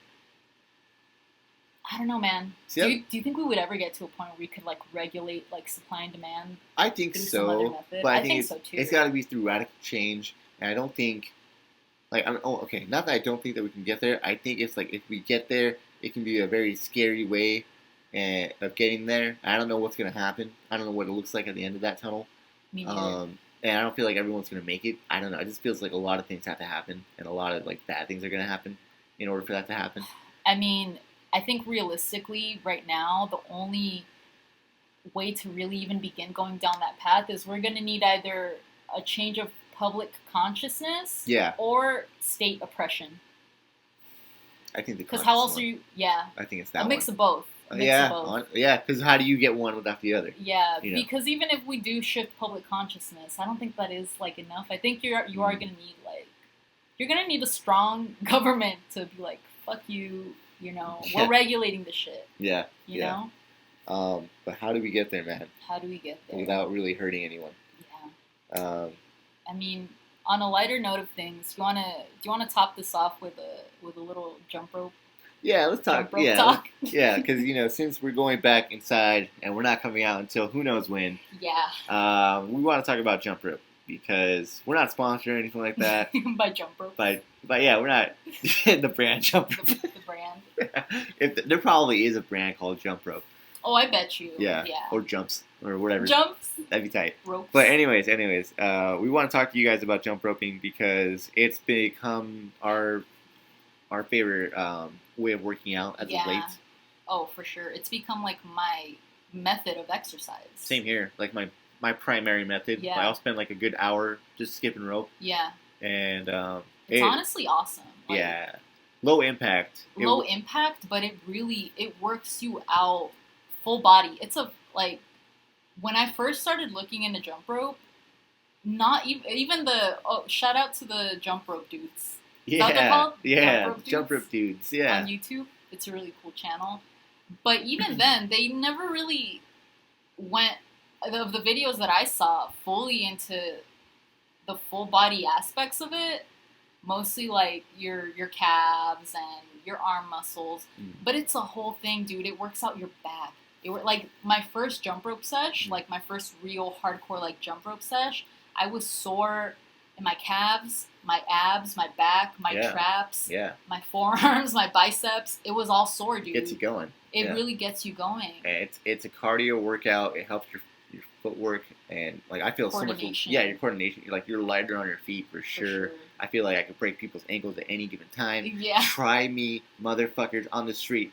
I don't know, man. Do you think we would ever get to a point where we could regulate supply and demand? I think so, but I think so too. It's got to be through radical change, and I don't think not that I don't think that we can get there. I think it's if we get there, it can be a very scary way of getting there. I don't know what's gonna happen. I don't know what it looks like at the end of that tunnel. Me neither. And I don't feel like everyone's going to make it. I don't know. It just feels like a lot of things have to happen, and a lot of bad things are going to happen in order for that to happen. I mean, I think realistically, right now, the only way to really even begin going down that path is we're going to need either a change of public consciousness or state oppression. I think because how else are you? Yeah, I think it's that a mix of both. Because how do you get one without the other? Yeah, because even if we do shift public consciousness, I don't think that is enough. I think you are going to need you're going to need a strong government to be fuck you, we're regulating the shit. Yeah. You know? But how do we get there, man? How do we get there? Without really hurting anyone. Yeah. I mean, on a lighter note of things, do you wanna top this off with a little jump rope? Yeah, let's talk. Talk. Yeah, because since we're going back inside and we're not coming out until who knows when. Yeah. We want to talk about jump rope because we're not sponsored or anything like that. By jump rope. But yeah, we're not the brand jump rope. The brand. There probably is a brand called Jump Rope. Oh, I bet you. Yeah. Or Jumps or whatever. Jumps. That'd be tight. Ropes. But anyways, we want to talk to you guys about jump roping because it's become our favorite way of working out as of late. Oh, for sure. It's become my method of exercise. Same here. My primary method. Yeah. I'll spend a good hour just skipping rope. Yeah. And it's honestly awesome. Low impact. Low impact, but it works you out full body. It's when I first started looking into jump rope, not even the shout out to the jump rope dudes. Is that what they're called? Yeah, jump rope dudes. Yeah. On YouTube. It's a really cool channel. But even then, they never really went, of the videos that I saw, fully into the full body aspects of it. Mostly your calves and your arm muscles. But it's a whole thing, dude. It works out your back. My first jump rope sesh, my first real hardcore jump rope sesh, I was sore in my calves, my abs, my back, my traps, my forearms, my biceps. It was all sore, dude. Gets you going. It really gets you going. And it's a cardio workout. It helps your footwork and I feel so much. Yeah, your coordination. You're lighter on your feet for sure. I feel like I could break people's ankles at any given time. Yeah. Try me, motherfuckers, on the street.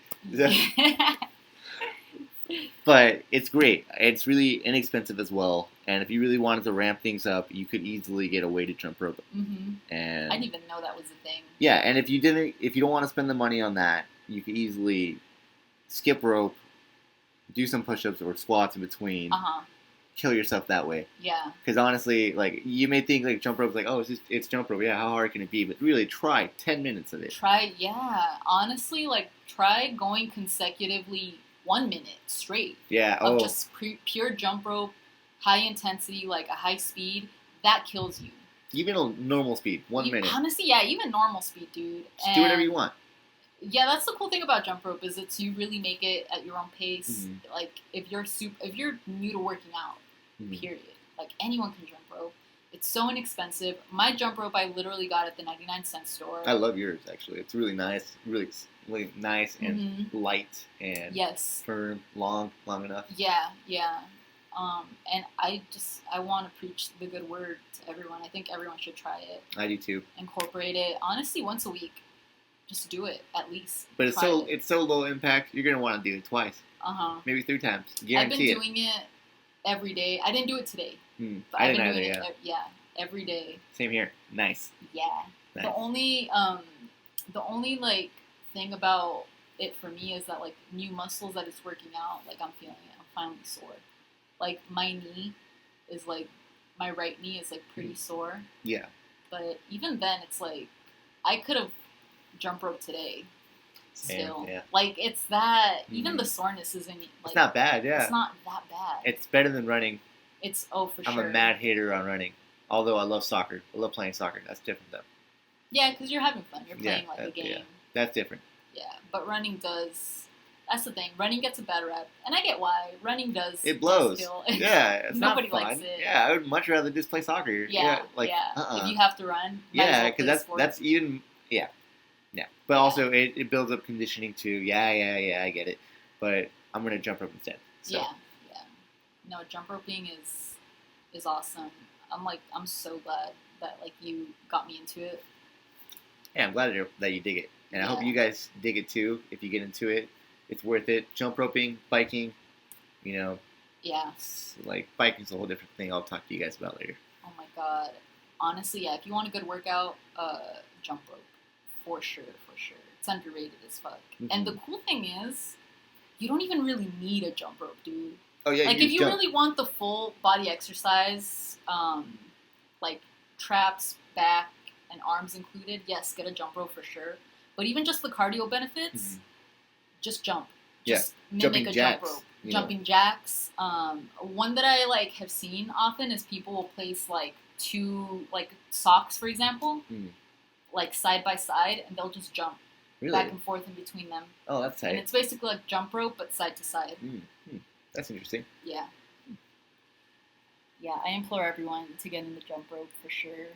But it's great. It's really inexpensive as well. And if you really wanted to ramp things up, you could easily get a weighted jump rope. Mm-hmm. And I didn't even know that was a thing. Yeah, and if you don't want to spend the money on that, you could easily skip rope, do some push-ups or squats in between, kill yourself that way. Yeah. Because honestly, like, you may think like jump rope is like, oh, it's jump rope. Yeah, how hard can it be? But really, try 10 minutes of it. Honestly, like, try going consecutively 1 minute straight. Yeah. Of just pure jump rope, high intensity, like a high speed. That kills you. Even a normal speed, 1 minute. Honestly, yeah, even normal speed, dude. Just do whatever you want. Yeah, that's the cool thing about jump rope is it's you really make it at your own pace. Mm-hmm. Like if you're new to working out, period. Like anyone can jump rope. It's so inexpensive. My jump rope I literally got at the 99-cent store. I love yours actually. It's really nice, really nice and light and firm, long enough. Yeah. And I want to preach the good word to everyone. I think everyone should try it. I do too. Incorporate it honestly once a week. Just do it at least. But it's so low impact. You're gonna want to do it twice. Maybe 3 times. Guarantee I've been doing it every day. I didn't do it today. But I've been doing it. Every day. Same here. Nice. Yeah. Nice. The only like thing about it for me is that like new muscles that it's working out. Like I'm feeling it. I'm finally sore. Like my knee is like my right knee is like pretty sore. Yeah. But even then, it's like I could have jump rope today still. Yeah. Like it's that even the soreness isn't like it's not bad. Yeah, it's not that bad. It's better than running. It's for sure. I'm a mad hater on running, although I love soccer. I love playing soccer. That's different though. Yeah, because you're having fun. You're playing like a game. Yeah. That's different. Yeah, but running does. That's the thing. Running gets a bad rep, and I get why. Running does. It blows. Yeah, it's nobody not fun. Likes it. Yeah, I would much rather just play soccer. Yeah. If you have to run. Yeah, because that's even. Yeah. But also it builds up conditioning too. Yeah, I get it. But I'm gonna jump rope instead. So. Yeah. No, jump roping is awesome. I'm so glad that like you got me into it. Yeah, I'm glad that you dig it, and I hope you guys dig it too. If you get into it, it's worth it. Jump roping, biking, Yeah. Like biking's a whole different thing. I'll talk to you guys about later. Oh my god. Honestly, yeah. If you want a good workout, jump rope. For sure. It's underrated as fuck. And the cool thing is, you don't even really need a jump rope, dude. Oh yeah. Like if you really want the full body exercise, like traps, back, and arms included, yes, get a jump rope for sure. But even just the cardio benefits, just jump. Just mimic a jump rope. Jumping jacks. One that I like have seen often is people will place like 2 like socks, for example. Like side by side, and they'll just jump back and forth in between them. Oh, that's tight. And it's basically like jump rope, but side to side. That's interesting. Yeah. Yeah, I implore everyone to get into jump rope for sure.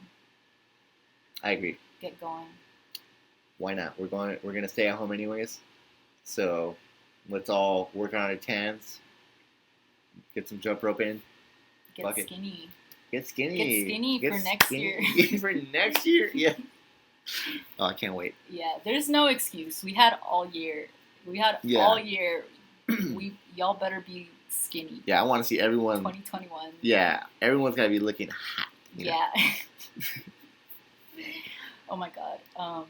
I agree. Get going. Why not? We're gonna stay at home anyways, so let's all work on our tans. Get some jump rope in. Get skinny. Get skinny. Get skinny for next year. For next year, yeah. Oh, I can't wait. Yeah, there's no excuse. We had all year. All year. Y'all better be skinny. Yeah, I want to see everyone. 2021. Yeah, everyone's gotta be looking hot. Yeah. Oh my god. All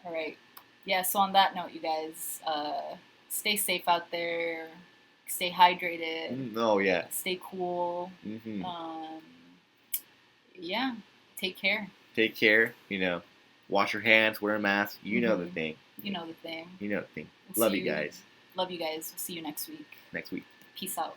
right. Yeah. So on that note, you guys, stay safe out there. Stay hydrated. Oh yeah. Stay cool. Yeah. Take care. Take care. Wash your hands. Wear a mask. You know the thing. You know the thing. Love you guys. Love you guys. We'll see you next week. Next week. Peace out.